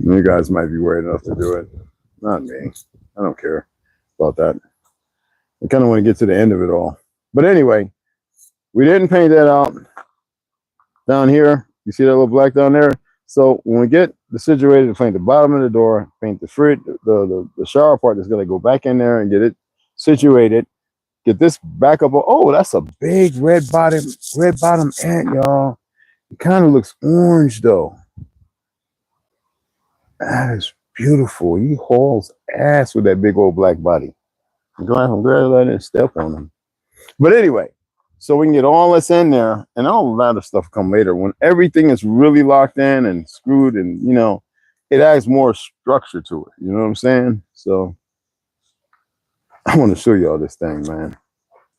B: You guys might be worried enough to do it. Not me. I don't care about that. I kind of want to get to the end of it all. But anyway, we didn't paint that out down here. You see that little black down there? So when we get the situated to paint the bottom of the door, paint the shower part that's going to go back in there and get it situated. Get this back up. Oh, that's a big red bottom ant, y'all. It kind of looks orange though. That is beautiful. He hauls ass with that big old black body. I'm glad I didn't step on him. But anyway, so we can get all this in there, and all that other stuff come later. When everything is really locked in and screwed, and you know, it adds more structure to it. You know what I'm saying? So I want to show you all this thing, man.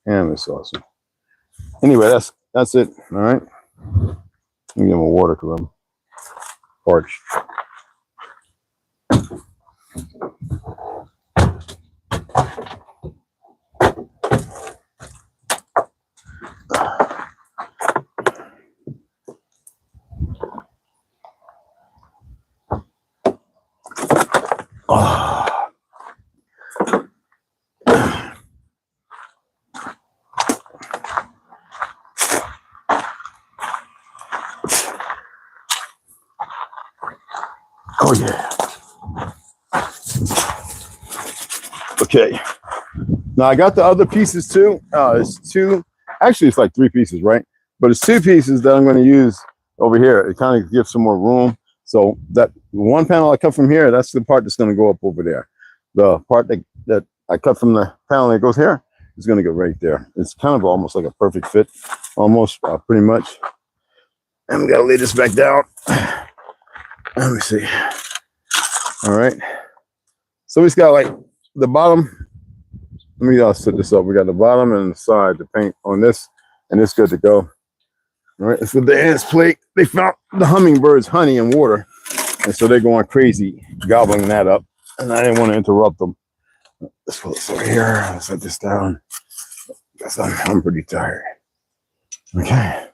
B: Damn, it's awesome. Anyway, that's it. All right. Let me get my water because I'm parched. Oh yeah. Okay. Now I got the other pieces too. It's two. Actually, it's like 3 pieces, right? But it's 2 pieces that I'm going to use over here. It kind of gives some more room. So that one panel I cut from here, that's the part that's going to go up over there. The part that I cut from the panel that goes here is going to go right there. It's kind of almost like a perfect fit, almost pretty much. And we got to lay this back down. Let me see. All right. So we've got like the bottom. Let me set this up. We got the bottom and the side to paint on this, and it's good to go. All right. It's with the ants plate. They found the hummingbirds honey and water, and so they're going crazy, gobbling that up. And I didn't want to interrupt them. Let's put this over here. I'll set this down because I'm pretty tired. Okay.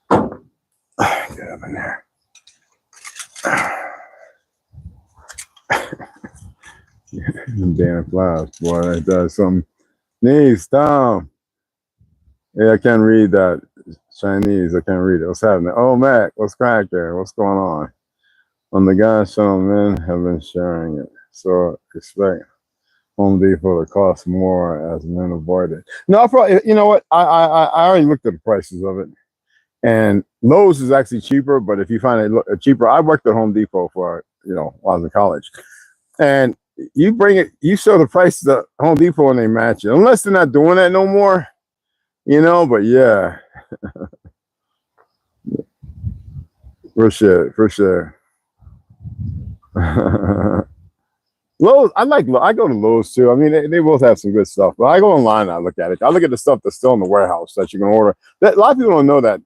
B: Get up in there. Damn flies, boy, that does something. Knees, Tom. Yeah, I can't read that. Chinese, I can't read it. What's happening? Oh, Mac, what's crack there? What's going on? The guys some men have been sharing it. So expect Home Depot to cost more as men avoid it. No, I probably, you know what? I already looked at the prices of it. And Lowe's is actually cheaper, but if you find it cheaper, I worked at Home Depot for, while I was in college. And you bring it, you show the price to Home Depot and they match it. Unless they're not doing that no more, but yeah. For sure, for sure. Lowe's, I go to Lowe's too. I mean, they both have some good stuff, but I go online and I look at it. I look at the stuff that's still in the warehouse that you can order. A lot of people don't know that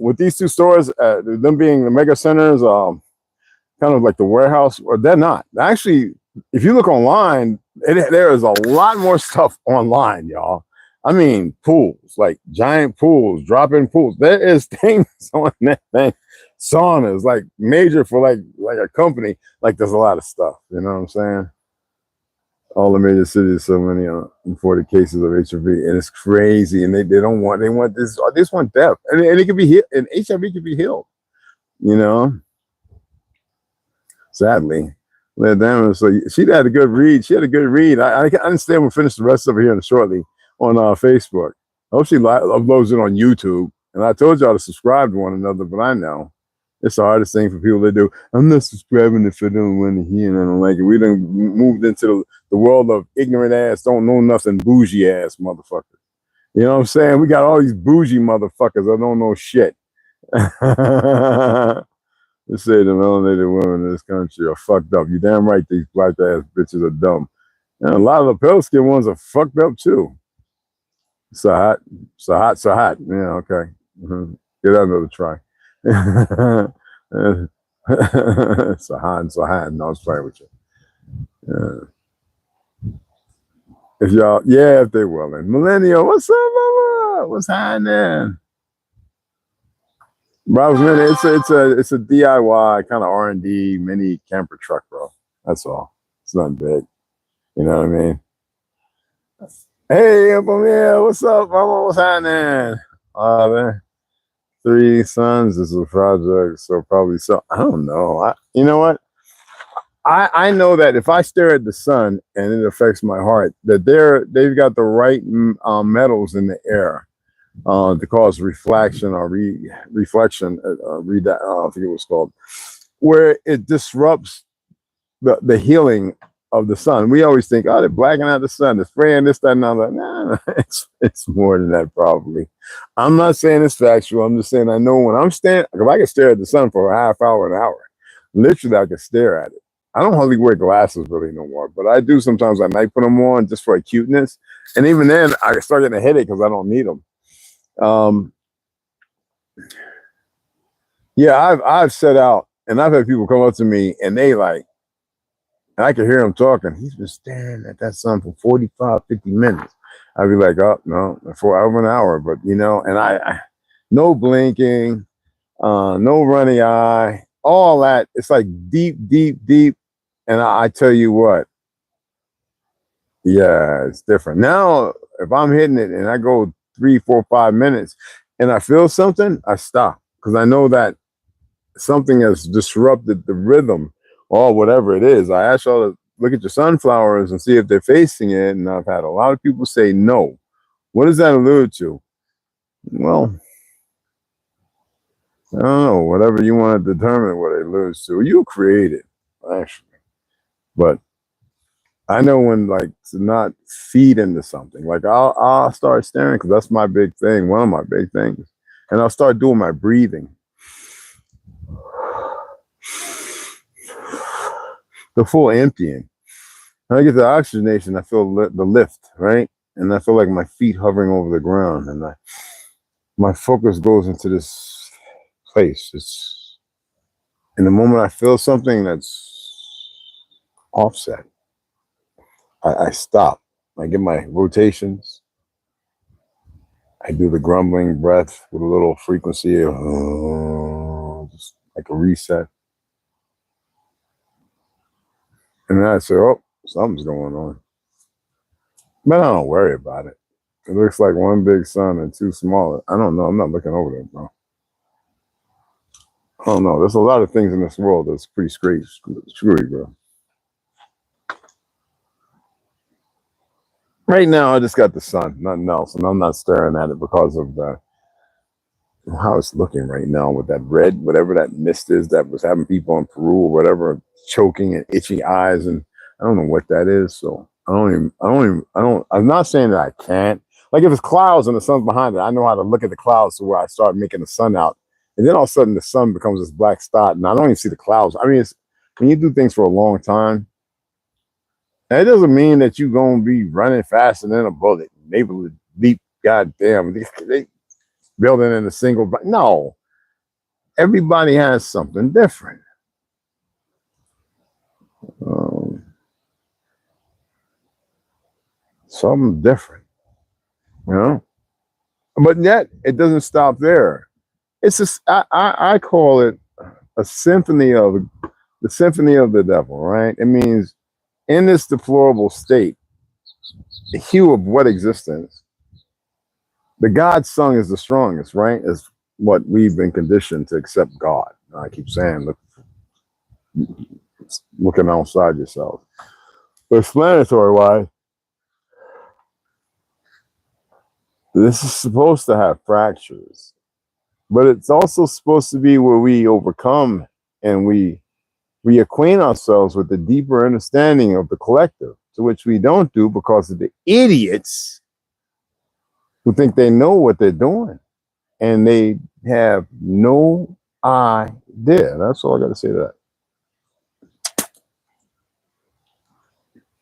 B: with these two stores, them being the mega centers, kind of like the warehouse, or they're not. Actually, if you look online, there is a lot more stuff online, y'all. I mean, pools, like giant pools, drop-in pools. There is things on that thing. Saunas, like major for like a company. Like there's a lot of stuff. You know what I'm saying? All the major cities, so many imported cases of HIV, and it's crazy. And they want this. They just want death, and it can be healed, and HIV can be healed. Sadly. So she had a good read. She had a good read. I understand we'll finish the rest of it here shortly on Facebook. I hope she uploads it on YouTube. And I told y'all to subscribe to one another, but I know it's the hardest thing for people to do. I'm not subscribing if I don't want to hear and I don't like it. We done moved into the world of ignorant ass, don't know nothing, bougie ass motherfuckers. You know what I'm saying? We got all these bougie motherfuckers that don't know shit. They say the melanated women in this country are fucked up. You damn right these black ass bitches are dumb. And a lot of the pale skin ones are fucked up too. Sahat. Yeah, okay. Get another try. Sahan. No, I was playing with you. If y'all, if they willing. Millennial, what's up, mama? What's happening? Bro, it's a DIY kind of R&D mini camper truck, bro. That's all. It's nothing big. You know what I mean? Hey, up on here. What's up, mama? What's happening? Man. 3 sons is a project, so probably so. I don't know. You know what? I know that if I stare at the sun and it affects my heart, that they've got the right metals in the air to cause reflection or reflection. I forget what it's called, where it disrupts the healing of the sun. We always think, oh, they're blacking out the sun, they're spraying this, that, and other. Nah, it's more than that, probably. I'm not saying it's factual. I'm just saying I know when I'm standing, if I can stare at the sun for a half hour, an hour, literally I can stare at it. I don't hardly wear glasses really no more, but I do sometimes at night put them on just for acuteness. And even then, I start getting a headache because I don't need them. Yeah, I've set out and I've had people come up to me and they like, and I can hear him talking. He's been staring at that sun for 45, 50 minutes. I'd be like, oh, no, for over an hour. But, and I no blinking, no runny eye, all that. It's like deep. And I tell you what, yeah, it's different. Now, if I'm hitting it and I go 3, 4, 5 minutes and I feel something, I stop because I know that something has disrupted the rhythm or whatever it is. I ask y'all to look at your sunflowers and see if they're facing it. And I've had a lot of people say no. What does that allude to? Well, I don't know. Whatever you want to determine what it alludes to. You create it, actually. But I know when like to not feed into something. Like I'll start staring because that's my big thing, one of my big things. And I'll start doing my breathing. The full emptying. When I get the oxygenation, I feel the lift, right? And I feel like my feet hovering over the ground, and my focus goes into this place. It's in the moment I feel something that's offset, I stop. I get my rotations. I do the grumbling breath with a little frequency of just like a reset. And then I say, oh, something's going on. But I don't worry about it. It looks like one big sun and 2 smaller. I don't know. I'm not looking over there, bro. I don't know. There's a lot of things in this world that's pretty screwy, bro. Right now, I just got the sun, nothing else. And I'm not staring at it because of how it's looking right now with that red, whatever that mist is that was having people in Peru or whatever choking and itchy eyes, and I don't know what that is. So I'm not saying that I can't. Like if it's clouds and the sun's behind it, I know how to look at the clouds to where I start making the sun out, and then all of a sudden the sun becomes this black spot, and I don't even see the clouds. I mean, it's when you do things for a long time, that doesn't mean that you're gonna be running faster than a bullet, able to leap. Goddamn, they building in a single. No, everybody has something different. Something different, you know. But yet, it doesn't stop there. It's just I call it a symphony of the symphony of the devil, right? It means in this deplorable state, the hue of what existence, the God sung is the strongest, right? Is what we've been conditioned to accept God. I keep saying, looking outside yourself. But explanatory wise, this is supposed to have fractures, but it's also supposed to be where we overcome and we acquaint ourselves with the deeper understanding of the collective, to which we don't do because of the idiots who think they know what they're doing and they have no idea. That's all I got to say to that.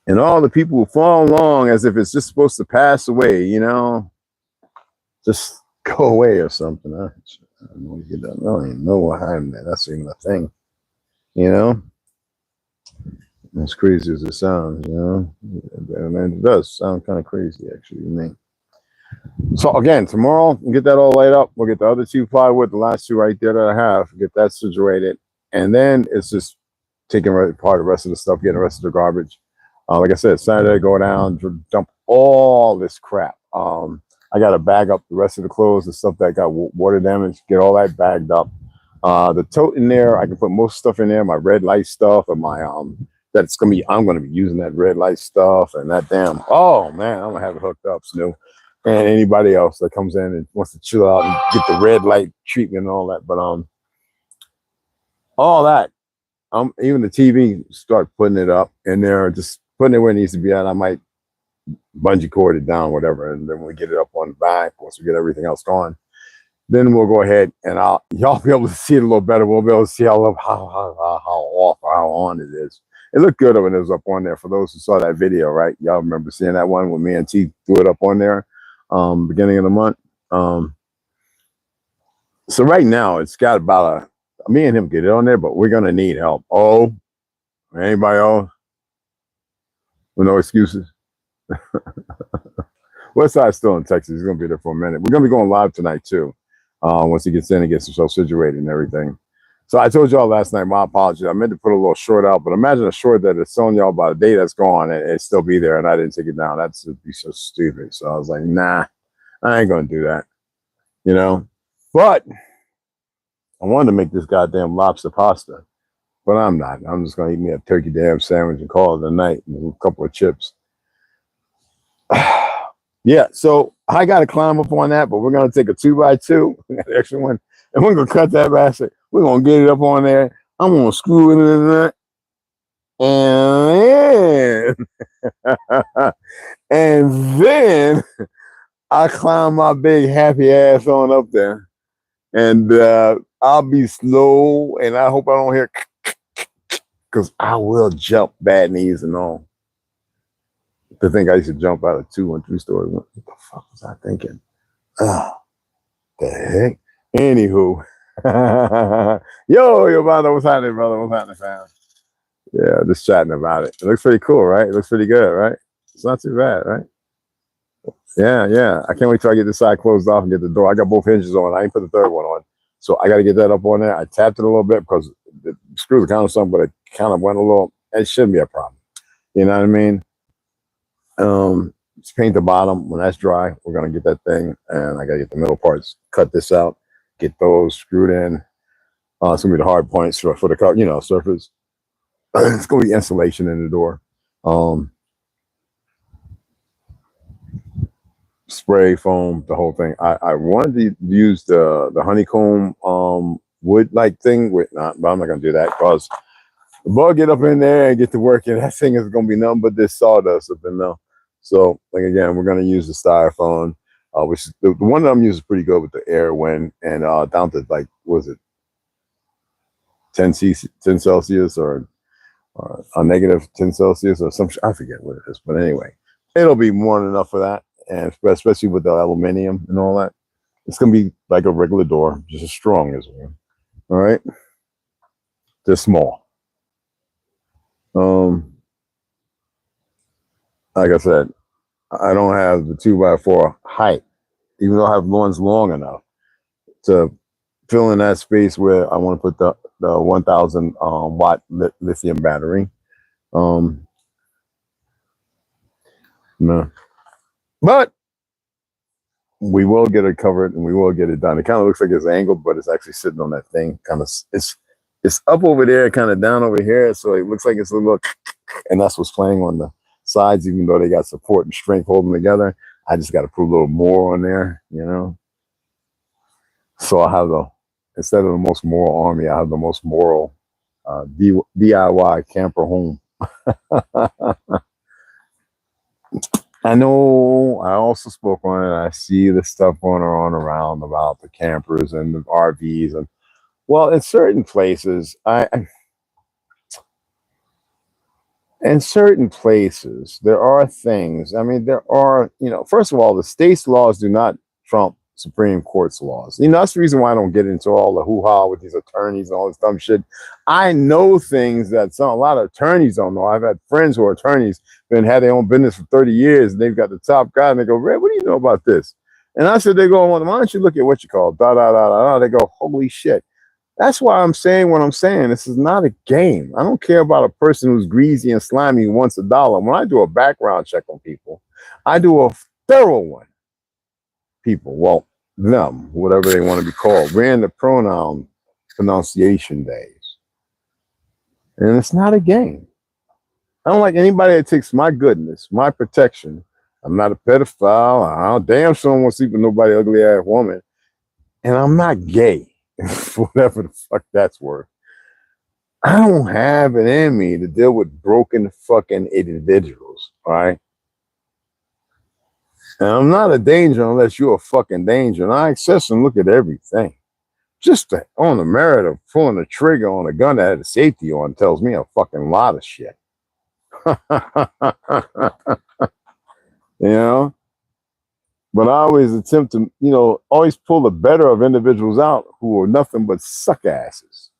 B: And all the people who follow along as if it's just supposed to pass away, you know, just go away or something. I don't even know what happened there. That's even a thing, you know. As crazy as it sounds, you know, and it does sound kind of crazy actually to me. So again, tomorrow we'll get that all light up. We'll get the other 2 plywood, the last 2 right there that I have, get that situated, and then it's just taking apart the rest of the stuff, getting the rest of the garbage. Like I said, Saturday, go down, dump all this crap. I got to bag up the rest of the clothes, the stuff that got water damage, get all that bagged up. The tote in there, I can put most stuff in there, my red light stuff and my, I'm going to be using that red light stuff and that damn, oh man, I'm going to have it hooked up, Snoop. And anybody else that comes in and wants to chill out and get the red light treatment and all that. But, all that, even the TV, start putting it up in there, just putting it where it needs to be at. I might bungee cord it down, whatever, and then when we get it up on the back, once we get everything else going, then we'll go ahead and y'all be able to see it a little better. We'll be able to see how off or how on it is. It looked good when it was up on there. For those who saw that video, right? Y'all remember seeing that one when me and T threw it up on there, beginning of the month. So right now it's got about me and him get it on there, but we're gonna need help. Oh, anybody else? With no excuses. Westside's still in Texas. He's gonna be there for a minute. We're gonna be going live tonight too. Once he gets in and gets himself situated and everything. So I told y'all last night, my apologies. I meant to put a little short out, but imagine a short that is telling y'all about a day that's gone and it still be there and I didn't take it down. That's be so stupid. So I was like, nah, I ain't gonna do that. You know? But I wanted to make this goddamn lobster pasta. But I'm not. I'm just gonna eat me a turkey damn sandwich and call it a night and a couple of chips. Yeah, so I got to climb up on that, but we're going to take a 2x2, we got an extra one, and we're going to cut that bastard. We're going to get it up on there. I'm going to screw it in there. And then I climb my big happy ass on up there. And I'll be slow, and I hope I don't hear, because I will jump bad knees and all. To think I used to jump out of 2 and 3 stories. What the fuck was I thinking? The heck? Anywho. Yo, brother, what's happening, brother? What's happening, fam? Yeah, just chatting about it. It looks pretty cool, right? It looks pretty good, right? It's not too bad, right? Yeah. I can't wait till I get this side closed off and get the door. I got both hinges on. I ain't put the third one on. So I got to get that up on there. I tapped it a little bit because the screws are kind of something, but it kind of went a little, it shouldn't be a problem. You know what I mean? Just paint the bottom. When that's dry, we're gonna get that thing, and I gotta get the middle parts, cut this out, get those screwed in. It's gonna be the hard points for the car, you know, surface. It's gonna be insulation in the door. spray foam, the whole thing. I wanted to use the honeycomb wood like thing with not, but I'm not gonna do that because the bug get up in there and get to work, and that thing is gonna be nothing but this sawdust up in there. So like again, we're gonna use the styrofoam, which is the one that I'm using is pretty good with the air wind and down to like was it 10 Celsius or a negative 10 Celsius or some, I forget what it is, but anyway, it'll be more than enough for that. And especially with the aluminum and all that, it's going to be like a regular door, just as strong as one. All right. They're small. Like I said, I don't have the 2x4 height, even though I have ones long enough to fill in that space where I want to put the 1000 watt lithium battery. No, but we will get it covered and we will get it done. It kind of looks like it's angled, but it's actually sitting on that thing. Kind of, it's up over there, kind of down over here, so it looks like it's a little, and that's what's playing on the sides. Even though they got support and strength holding together, I just got to put a little more on there, you know. So I have instead of the most moral army, I have the most moral DIY camper home. I know I also spoke on it. I see the stuff going on around about the campers and the RVs. And well, in certain places, there are things. I mean, there are, first of all, the state's laws do not trump Supreme Court's laws. That's the reason why I don't get into all the hoo-ha with these attorneys and all this dumb shit. I know things that a lot of attorneys don't know. I've had friends who are attorneys and had their own business for 30 years, and they've got the top guy, and they go, Red, what do you know about this? And I said, they go, well, why don't you look at what you call da da da da da. They go, holy shit. That's why I'm saying what I'm saying. This is not a game. I don't care about a person who's greasy and slimy who wants $1. When I do a background check on people, I do a thorough one. People, well, them, whatever they want to be called. We're in the pronoun pronunciation days. And it's not a game. I don't like anybody that takes my goodness, my protection. I'm not a pedophile. I damn sure won't sleep with nobody ugly ass woman. And I'm not gay. Whatever the fuck that's worth. I don't have it in me to deal with broken fucking individuals, all right? And I'm not a danger unless you're a fucking danger. And I access and look at everything. Just on the merit of pulling the trigger on a gun that had a safety on tells me a fucking lot of shit. But I always attempt to, always pull the better of individuals out who are nothing but suck asses.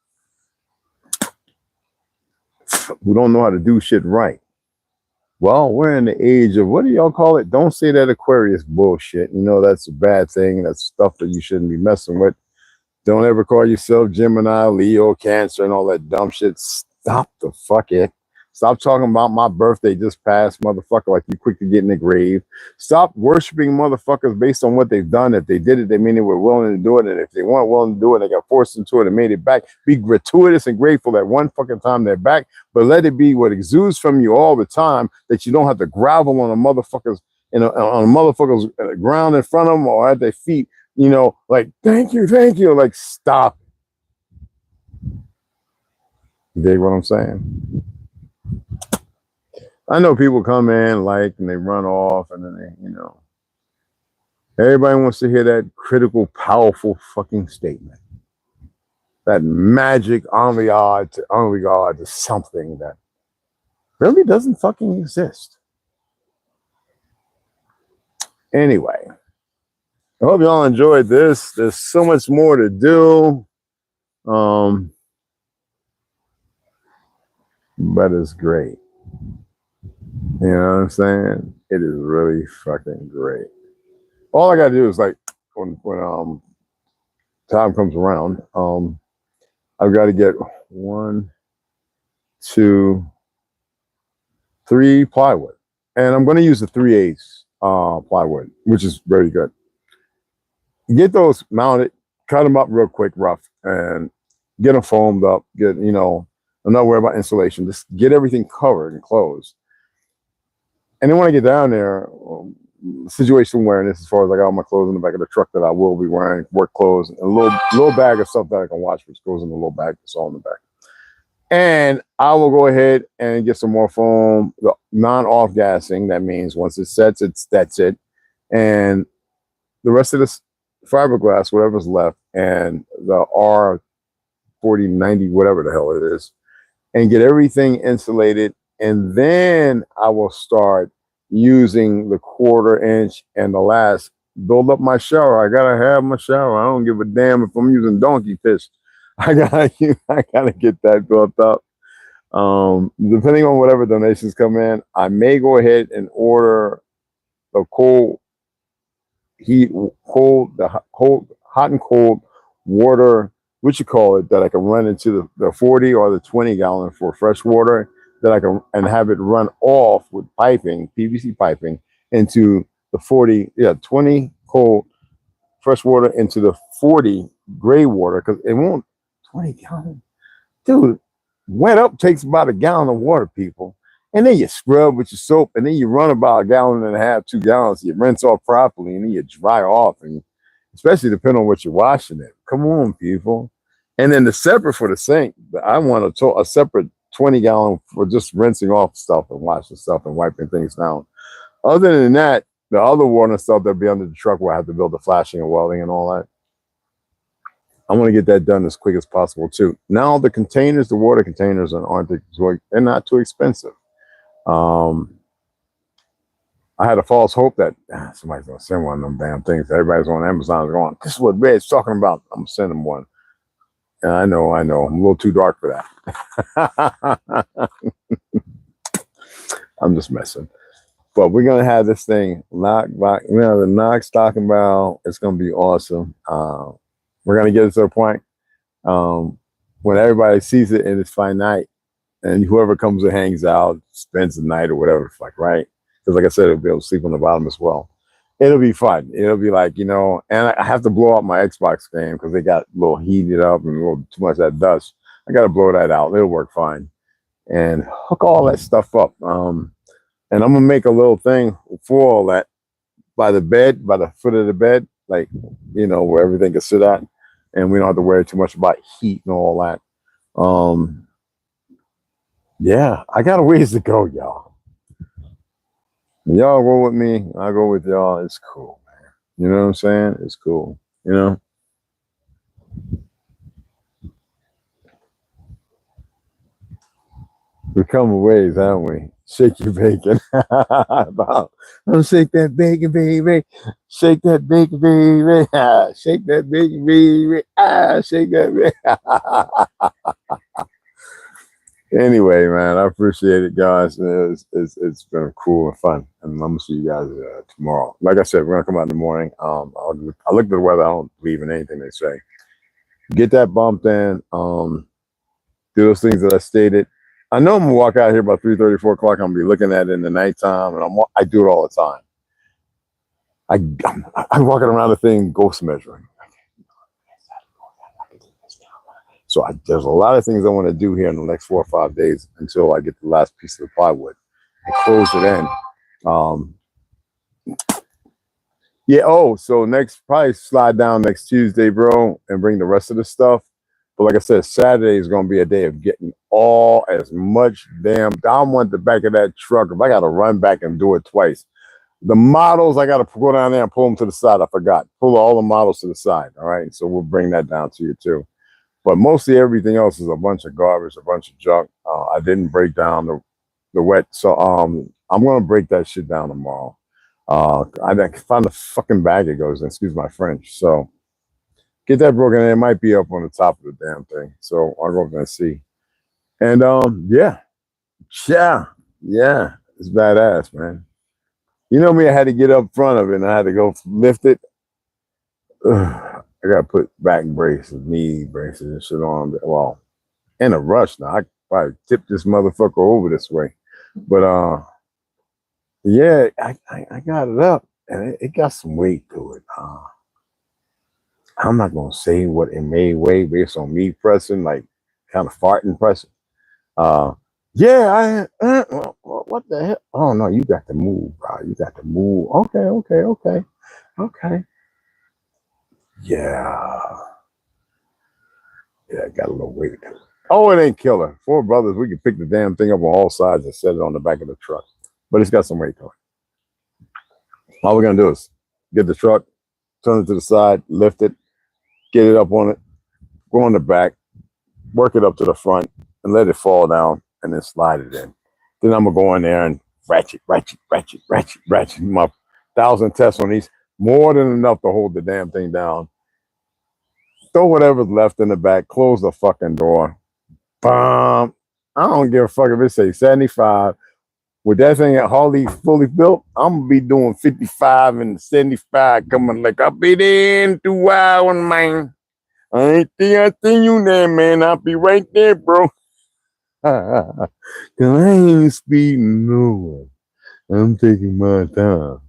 B: Who don't know how to do shit right. Well, we're in the age of, what do y'all call it? Don't say that Aquarius bullshit. That's a bad thing. That's stuff that you shouldn't be messing with. Don't ever call yourself Gemini, Leo, Cancer, and all that dumb shit. Stop the fuck it. Stop talking about my birthday just passed, motherfucker, like you quick to get in the grave. Stop worshiping motherfuckers based on what they've done. If they did it, they mean they were willing to do it. And if they weren't willing to do it, they got forced into it and made it back. Be gratuitous and grateful that one fucking time they're back. But let it be what exudes from you all the time, that you don't have to grovel on a motherfucker's, on a motherfucker's ground in front of them or at their feet, like, thank you. Like, stop. You dig what I'm saying? I know people come in and they run off and then they, everybody wants to hear that critical, powerful fucking statement. That magic en regard to something that really doesn't fucking exist. Anyway, I hope y'all enjoyed this. There's so much more to do. But it's great. You know what I'm saying? It is really fucking great. All I gotta do is when time comes around, I've got to get 1, 2, 3 plywood, and I'm going to use the 3/8 plywood, which is very good. Get those mounted, cut them up real quick, rough, and get them foamed up. I'm not worried about insulation. Just get everything covered and closed. And then when I get down there, situation awareness as far as I got all my clothes in the back of the truck that I will be wearing, work clothes, and a little bag of stuff that I can wash, which goes in the little bag that's all in the back. And I will go ahead and get some more foam, the non-off gassing. That means once it sets, that's it. And the rest of this fiberglass, whatever's left, and the R4090, whatever the hell it is, and get everything insulated. And then I will start using the 1/4 inch and the last, build up my shower. I gotta have my shower. I don't give a damn if I'm using donkey piss. I gotta get that built up. Depending on whatever donations come in, I may go ahead and order the hot and cold water, what you call it, that I can run into the 40 or the 20 gallon for fresh water, that I can, and have it run off with piping, PVC piping, into the 20 cold fresh water into the 40 gray water, because it won't. 20 gallons, dude. Wet up takes about a gallon of water, people. And then you scrub with your soap, and then you run about 1.5 gallons, 2 gallons. You rinse off properly, and then you dry off, and especially depending on what you're washing it. Come on, people. And then the separate for the sink, I want a separate 20 gallon for just rinsing off stuff and washing stuff and wiping things down. Other than that, the other water and stuff that'll be under the truck where I have to build the flashing and welding and all that, I want to get that done as quick as possible too. Now the containers, the water containers, they're not too expensive. I had a false hope that somebody's gonna send one of them damn things. Everybody's on Amazon going, "This is what Red's talking about." I'm gonna send them one. And I know, I'm a little too dark for that. I'm just messing. But we're gonna have this thing locked. We're gonna have the knock, stock, and barrel. It's gonna be awesome. We're gonna get it to a point when everybody sees it and it's finite, and whoever comes and hangs out spends the night or whatever, it's like, right? Because like I said, it'll be able to sleep on the bottom as well. It'll be fun. It'll be like, and I have to blow out my Xbox game because they got a little heated up and a little too much of that dust. I got to blow that out. It'll work fine. And hook all that stuff up. And I'm going to make a little thing for all that by the bed, by the foot of the bed, like, where everything can sit at. And we don't have to worry too much about heat and all that. Yeah, I got a ways to go, y'all. Y'all go with me, I go with y'all. It's cool, man. You know what I'm saying? It's cool. We come a ways, haven't we? Shake your bacon. Shake that bacon, baby. Shake that bacon, baby. Shake that bacon, baby. Shake that bacon. Anyway, man, I appreciate it, guys. It's been cool and fun, and I'm gonna see you guys tomorrow. Like I said, we're gonna come out in the morning. I look at the weather. I don't believe in anything they say. Get that bumped in. Do those things that I stated. I know I'm gonna walk out here about 3:30, 4 o'clock. I'm gonna be looking at it in the nighttime, and I do it all the time. I'm walking around the thing, ghost measuring. So there's a lot of things I want to do here in the next 4 or 5 days until I get the last piece of the plywood and close it in. Yeah. So probably slide down next Tuesday, bro, and bring the rest of the stuff. But like I said, Saturday is going to be a day of getting as much damn. I want the back of that truck. If I got to run back and do it twice, the models I got to go down there and pull them to the side. I forgot. Pull all the models to the side. All right. So we'll bring that down to you too. But mostly everything else is a bunch of garbage, a bunch of junk. I didn't break down the wet. So I'm going to break that shit down tomorrow. I found the fucking bag it goes in, excuse my French. So get that broken in. It might be up on the top of the damn thing. So I'll go over and see. And yeah. It's badass, man. You know me, I had to get up front of it and I had to go lift it. I got to put back braces, knee braces and shit on. Well, in a rush now. I probably tip this motherfucker over this way. But yeah, I got it up and it got some weight to it. I'm not going to say what it may weigh based on me pressing, like kind of farting pressing. Yeah, what the hell? Oh no, you got to move, bro. You got to move. Okay. Yeah, yeah, got a little weight. Oh, it ain't killer. Four brothers, we can pick the damn thing up on all sides and set it on the back of the truck. But it's got some weight to it. All we're gonna do is get the truck, turn it to the side, lift it, get it up on it, go on the back, work it up to the front, and let it fall down, and then slide it in. Then I'm gonna go in there and ratchet. My 1,000 tests on these, more than enough to hold the damn thing down. Throw whatever's left in the back, close the fucking door. Bam. I don't give a fuck if it say 75. With that thing at Harley fully built, I'm gonna be doing 55 and 75 coming like I'll be there in 2 hours, man. I seen you there, man. I'll be right there, bro. Cause I ain't speeding nowhere. I'm taking my time.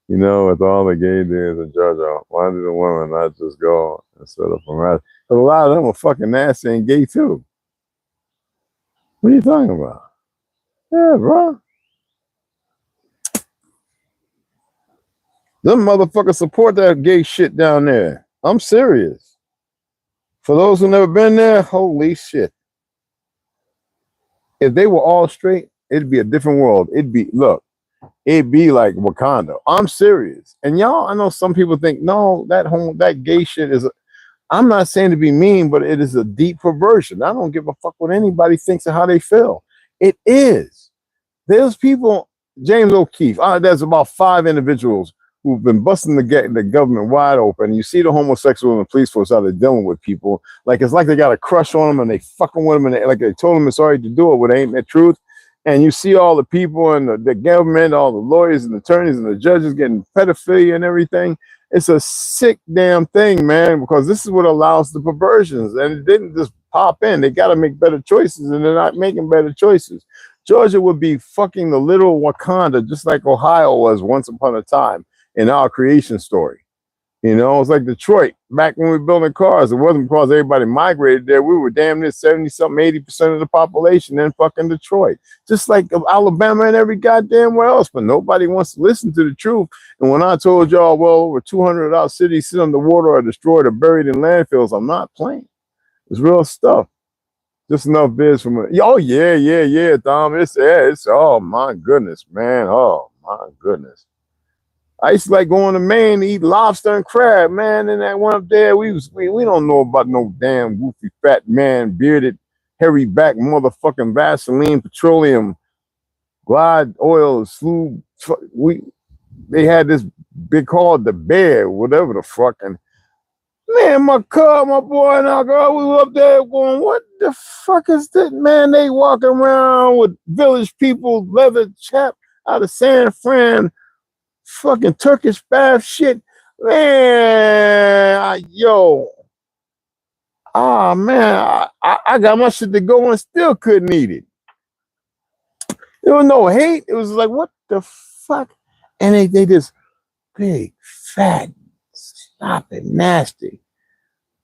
B: You know, with all the gay dudes in Georgia, why do the women not just go instead of from us? But a lot of them are fucking nasty and gay too. What are you talking about? Yeah, bro. Them motherfuckers support that gay shit down there. I'm serious. For those who never been there, holy shit. If they were all straight, it'd be a different world. It'd be like Wakanda. I'm serious. And y'all, I know some people think, no, that gay shit is I'm not saying to be mean, but it is a deep perversion. I don't give a fuck what anybody thinks of how they feel. It is. There's people, James O'Keefe, there's about 5 individuals who've been busting the government wide open. You see the homosexual in the police force how they're dealing with people. Like, it's like they got a crush on them and they fucking with them, and they told them it's alright to do it, but it ain't the truth. And you see all the people and the government, all the lawyers and attorneys and the judges getting pedophilia and everything. It's a sick damn thing, man, because this is what allows the perversions. And it didn't just pop in. They got to make better choices, and they're not making better choices. Georgia would be fucking the little Wakanda, just like Ohio was once upon a time in our creation story. You know, it's like Detroit. Back when we were building cars, it wasn't because everybody migrated there. We were damn near 70-something, 80% of the population in fucking Detroit. Just like Alabama and every goddamn where else. But nobody wants to listen to the truth. And when I told y'all, well, over 200 of our cities sit underwater or destroyed or buried in landfills, I'm not playing. It's real stuff. Just enough bids from it. Oh, yeah, Tom. It's, oh, my goodness, man. Oh, my goodness. I used to like going to Maine to eat lobster and crab, man. And that one up there, we don't know about no damn goofy fat man, bearded, hairy back, motherfucking Vaseline, petroleum, glide oil, slew. They had this big called the Bear, whatever the fuck. And man, my boy and our girl, we were up there going, what the fuck is that, man? They walking around with village people, leather chap out of San Fran, fucking Turkish bath shit, man. Man, I got my shit to go and still couldn't eat it. There was no hate. It was like, what the fuck? And they just big, fat, sloppy, nasty,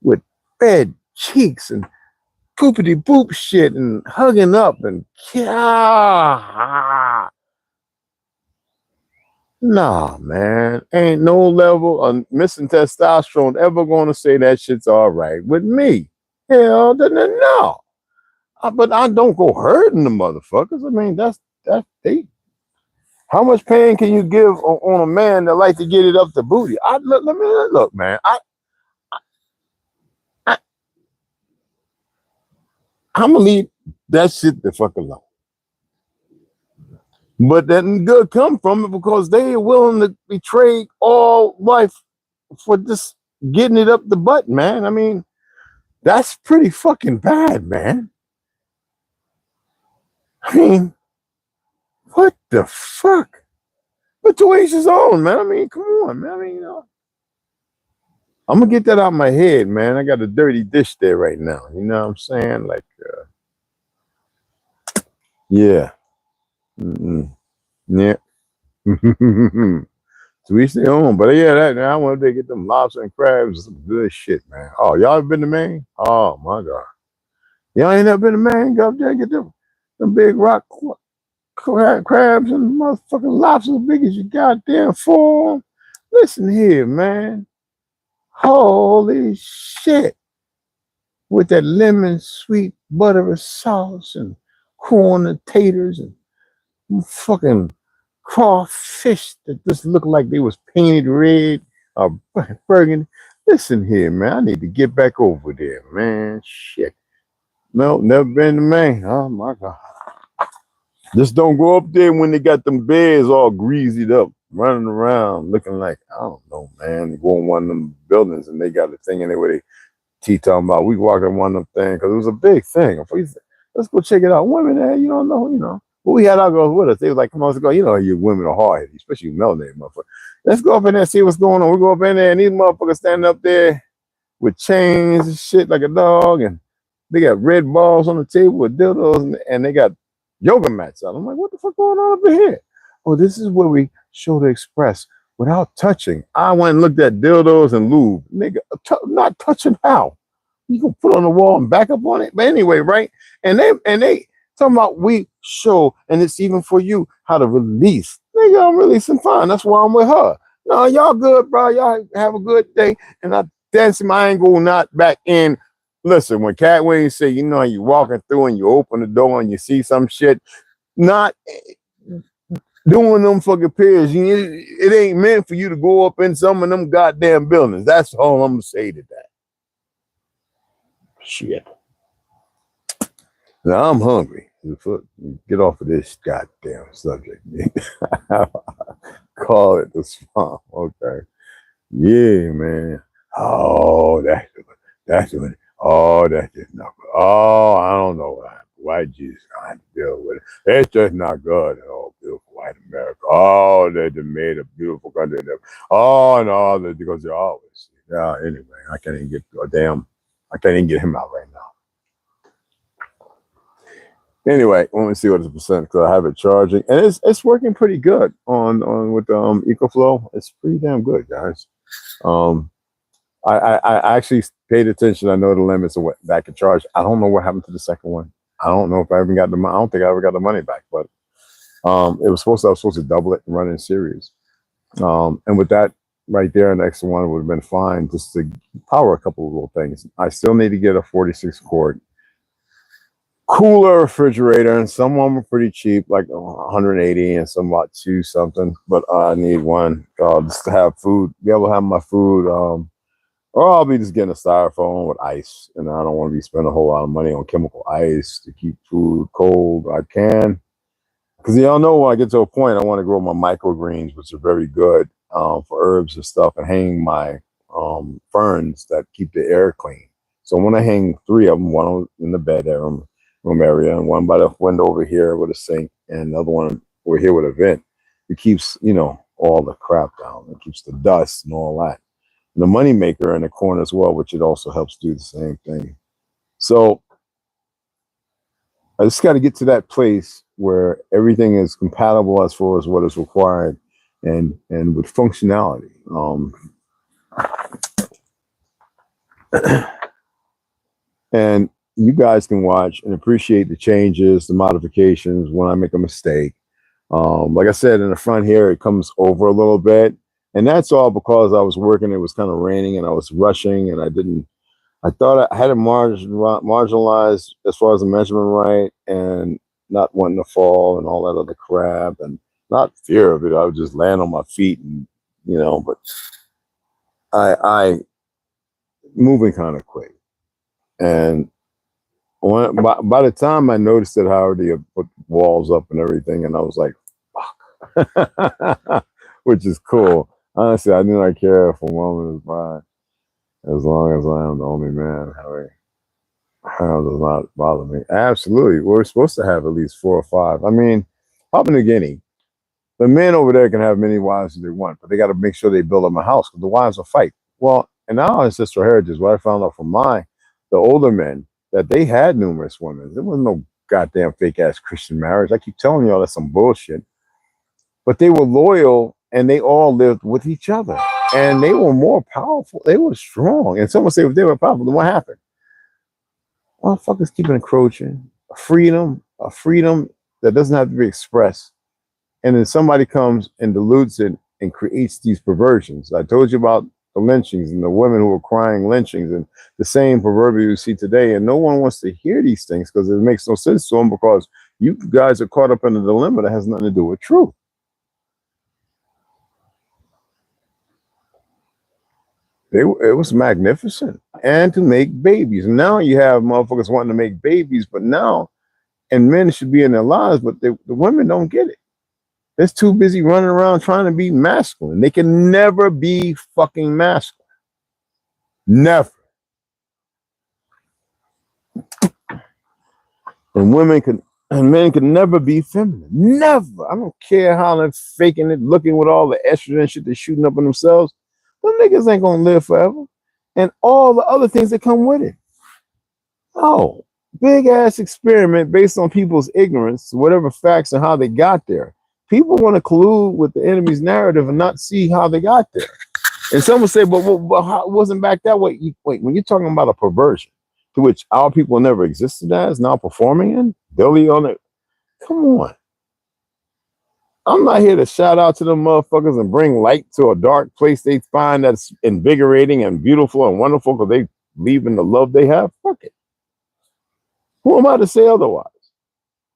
B: with red cheeks and poopity boop shit and hugging up and nah, man, ain't no level of missing testosterone ever going to say that shit's all right with me. Hell, no. But I don't go hurting the motherfuckers. I mean, that's deep. How much pain can you give on a man that like to get it up the booty? Look, man. I'm gonna leave that shit the fuck alone. But that good come from it because they are willing to betray all life for just getting it up the butt, man. I mean, that's pretty fucking bad, man. I mean, what the fuck? But to each his own, man. I mean, come on, man. I mean, I'm gonna get that out of my head, man. I got a dirty dish there right now. You know what I'm saying? Like, yeah. Yeah. To each their own. But yeah, I want to get them lobster and crabs, some good shit, man. Oh, y'all ever been to Maine? Oh my God. Y'all ain't never been to Maine? Go up there and get them the big rock crabs and motherfucking lobsters as big as your goddamn forearm. Listen here, man. Holy shit. With that lemon sweet buttery sauce and corn and taters and fucking crawfish that just looked like they was painted red or burgundy. Listen here, man. I need to get back over there, man. Shit. No, never been to Maine. Oh my God. Just don't go up there when they got them bears all greased up, running around, looking like, I don't know, man. You go in one of them buildings and they got a thing in there where they talking about, we walked in one of them things, because it was a big thing. Let's go check it out. Women there, you don't know, you know. But we had our girls with us. They was like, come on, let's go. You know, you women are hard, especially melanated motherfuckers. Let's go up in there and see what's going on. We go up in there and these motherfuckers standing up there with chains and shit like a dog, and they got red balls on the table with dildos, and they got yoga mats out. I'm like, what the fuck going on over here? Oh, this is where we show the express without touching. I went and looked at dildos and lube. Nigga, not touching how? You can put on the wall and back up on it. But anyway, right? And they talking about we show, and it's even for you, how to release. Nigga, I'm releasing fine. That's why I'm with her. No, y'all good, bro. Y'all have a good day. And I dance my angle, not back in. Listen, when Cat Wayne say, you know, you walking through and you open the door and you see some shit, not doing them fucking pairs. It ain't meant for you to go up in some of them goddamn buildings. That's all I'm gonna say to that. Shit. Now I'm hungry. Get off of this goddamn subject. Call it the swamp. Okay. Yeah, man. Oh, that's it. Oh, that's just not good. Oh, I don't know. White Jesus, I have to deal with it. It's just not good. Oh, beautiful white America. Oh, they just made a beautiful country. Oh, no, because they're always. Yeah, anyway, I can't even get him out right now. Anyway, let me see what the percent, because I have it charging, and it's working pretty good on with EcoFlow. It's pretty damn good, guys. I actually paid attention. I know the limits of what back in charge. I don't know what happened to the second one. I don't know if I even got the money. I don't think I ever got the money back, but I was supposed to double it and run in series. And with that right there, an extra one would have been fine just to power a couple of little things. I still need to get a 46 quart cooler refrigerator, and some of them are pretty cheap, like 180, and some about 2 something. But I need one just to have food, be able to have my food. Or I'll be just getting a styrofoam with ice, and I don't want to be spending a whole lot of money on chemical ice to keep food cold. I can, because y'all know when I get to a point, I want to grow my microgreens, which are very good for herbs and stuff, and hang my ferns that keep the air clean. So when I hang 3 of them, one in the bedroom room area, and one by the window over here with a sink, and another one over here with a vent, it keeps, you know, all the crap down. It keeps the dust and all that. The money maker in the corner as well, which it also helps do the same thing. So I just got to get to that place where everything is compatible as far as what is required, and with functionality. And you guys can watch and appreciate the changes, the modifications when I make a mistake. Like I said, in the front here, it comes over a little bit. And that's all because I was working, it was kind of raining, and I was rushing, and I thought I had it marginalized as far as the measurement right, and not wanting to fall and all that other crap, and not fear of it. I would just land on my feet, and, you know, but I moving kind of quick. And by the time I noticed it, I already had put walls up and everything, and I was like, fuck, which is cool. Honestly, I do not care if a woman is mine, as long as I am the only man. How does not bother me. Absolutely. We're supposed to have at least 4 or 5. I mean, Papua New Guinea, the men over there can have many wives as they want, but they got to make sure they build them a house, because the wives will fight. Well, in our ancestral heritage, what I found out from the older men, that they had numerous women. There was no goddamn fake ass Christian marriage. I keep telling y'all that's some bullshit. But they were loyal, and they all lived with each other, and they were more powerful. They were strong. And someone say if they were powerful, then what happened? Motherfuckers keep encroaching. Freedom. a freedom that doesn't have to be expressed. And then somebody comes and dilutes it and creates these perversions. I told you about the lynchings and the women who were crying lynchings and the same proverbial you see today. And no one wants to hear these things because it makes no sense to them, because you guys are caught up in a dilemma that has nothing to do with truth. It was magnificent. And to make babies. Now you have motherfuckers wanting to make babies, but now, and men should be in their lives, but the women don't get it. They're too busy running around trying to be masculine. They can never be fucking masculine. Never. And men can never be feminine. Never. I don't care how they're faking it, looking with all the estrogen shit they're shooting up in themselves. Them niggas ain't gonna live forever. And all the other things that come with it. Oh, big ass experiment based on people's ignorance, whatever facts and how they got there. People want to collude with the enemy's narrative and not see how they got there. And some will say, but how, it wasn't back that way. Wait, when you're talking about a perversion to which our people never existed as, now performing in, Billy on it. Come on. I'm not here to shout out to them motherfuckers and bring light to a dark place they find that's invigorating and beautiful and wonderful because they believe in the love they have. Fuck it. Who am I to say otherwise?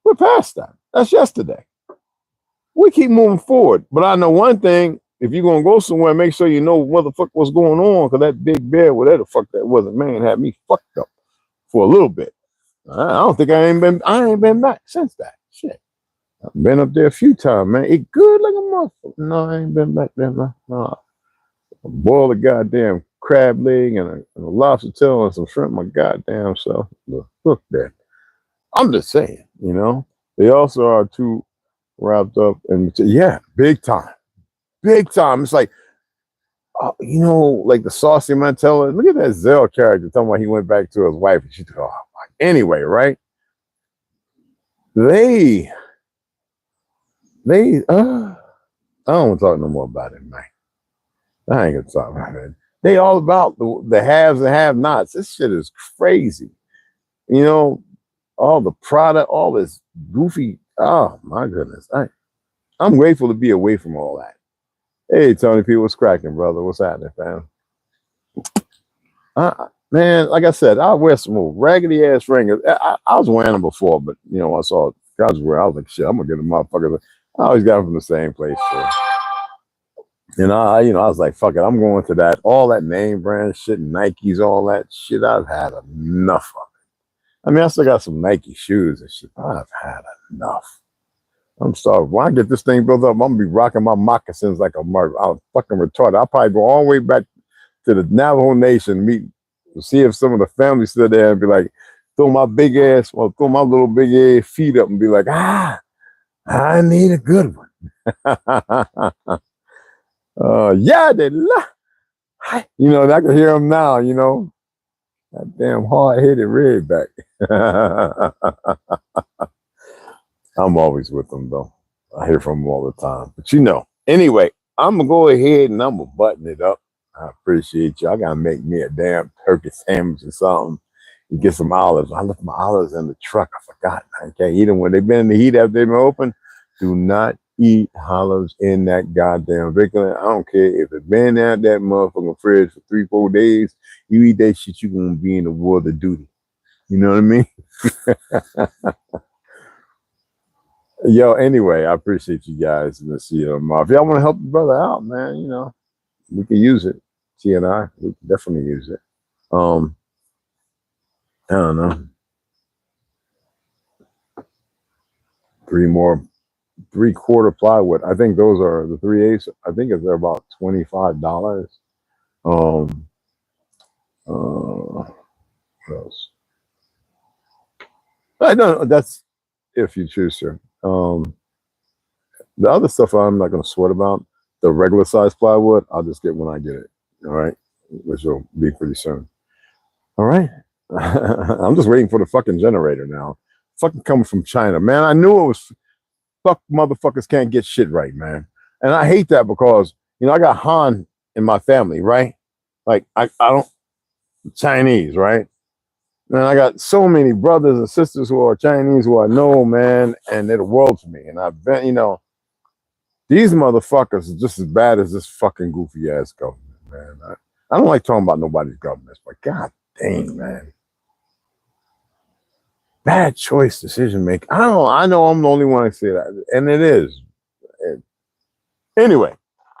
B: We're past that. That's yesterday. We keep moving forward. But I know one thing, if you're going to go somewhere, make sure you know what the fuck was going on, because that big bear, whatever the fuck that was, man, had me fucked up for a little bit. I don't think I ain't been back since that. Shit. I've been up there a few times, man. It good like a motherfucker. No, I ain't been back there, man. No. Boil a goddamn crab leg and a lobster tail and some shrimp, my goddamn self. Look there. I'm just saying, you know. They also are too wrapped up in, yeah, big time. Big time. It's like, you know, like the saucy Mantella. Look at that Zell character talking about he went back to his wife and she took, oh, anyway, right? They I don't want to talk no more about it, man. I ain't gonna talk about it. They all about the haves and have-nots. This shit is crazy. You know, all the product, all this goofy. Oh my goodness. I'm grateful to be away from all that. Hey, Tony P, what's cracking, brother? What's happening, fam? Man, like I said, I wear some raggedy ass ringers. I was wearing them before, but you know, I saw guys wear. I was like, shit, I'm gonna get them motherfuckers. I always got them from the same place. So. And I was like, fuck it, I'm going to that. All that name brand shit, Nikes, all that shit. I've had enough of it. I mean, I still got some Nike shoes and shit. I've had enough. I'm sorry. When I get this thing built up, I'm gonna be rocking my moccasins like a murder. I'm fucking retarded. I'll probably go all the way back to the Navajo Nation, see if some of the families still there and be like, throw my little big ass feet up and be like, I need a good one. Yeah, they you know, I can hear them now, you know. That damn hard-headed redback. I'm always with them, though. I hear from them all the time. But you know, anyway, I'm going to go ahead and I'm going to button it up. I appreciate you. I got to make me a damn turkey sandwich or something and get some olives. I left my olives in the truck. I forgot. I can't eat them when they've been in the heat after they've been open. Do not eat olives in that goddamn vehicle. I don't care if it's been out that motherfucking fridge for 3-4 days. You eat that shit, you're going to be in the world of duty. You know what I mean? Yo, anyway, I appreciate you guys and see you tomorrow. If y'all want to help the brother out, man, you know, we can use it. T and I, we can definitely use it. I don't know. 3/4 plywood. I think those are the 3/8. I think they're about $25. What else? I don't know. That's if you choose to. The other stuff I'm not going to sweat about. The regular size plywood, I'll just get when I get it. All right, which will be pretty soon. All right. I'm just waiting for the fucking generator now. Fucking coming from China, man. I knew it was. Fuck, motherfuckers can't get shit right, man. And I hate that because, you know, I got Han in my family, right? Like, I don't, Chinese, right? Man, I got so many brothers and sisters who are Chinese who I know, man, and they're the world to me. And I've been, you know, these motherfuckers are just as bad as this fucking goofy ass government, man. I don't like talking about nobody's government, but god dang, man. Bad choice decision making. I know I'm the only one to say that, and it is. Anyway,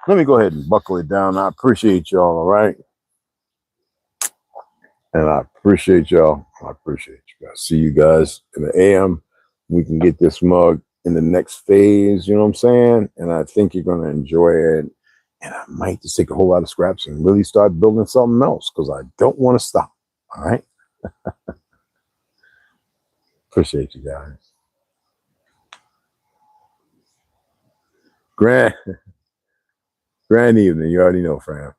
B: let me go ahead and buckle it down. I appreciate y'all, all right? And I appreciate y'all. I appreciate you guys. See you guys in the AM. We can get this mug in the next phase, you know what I'm saying? And I think you're going to enjoy it. And I might just take a whole lot of scraps and really start building something else because I don't want to stop. All right? Appreciate you guys. Grand evening. You already know, fam.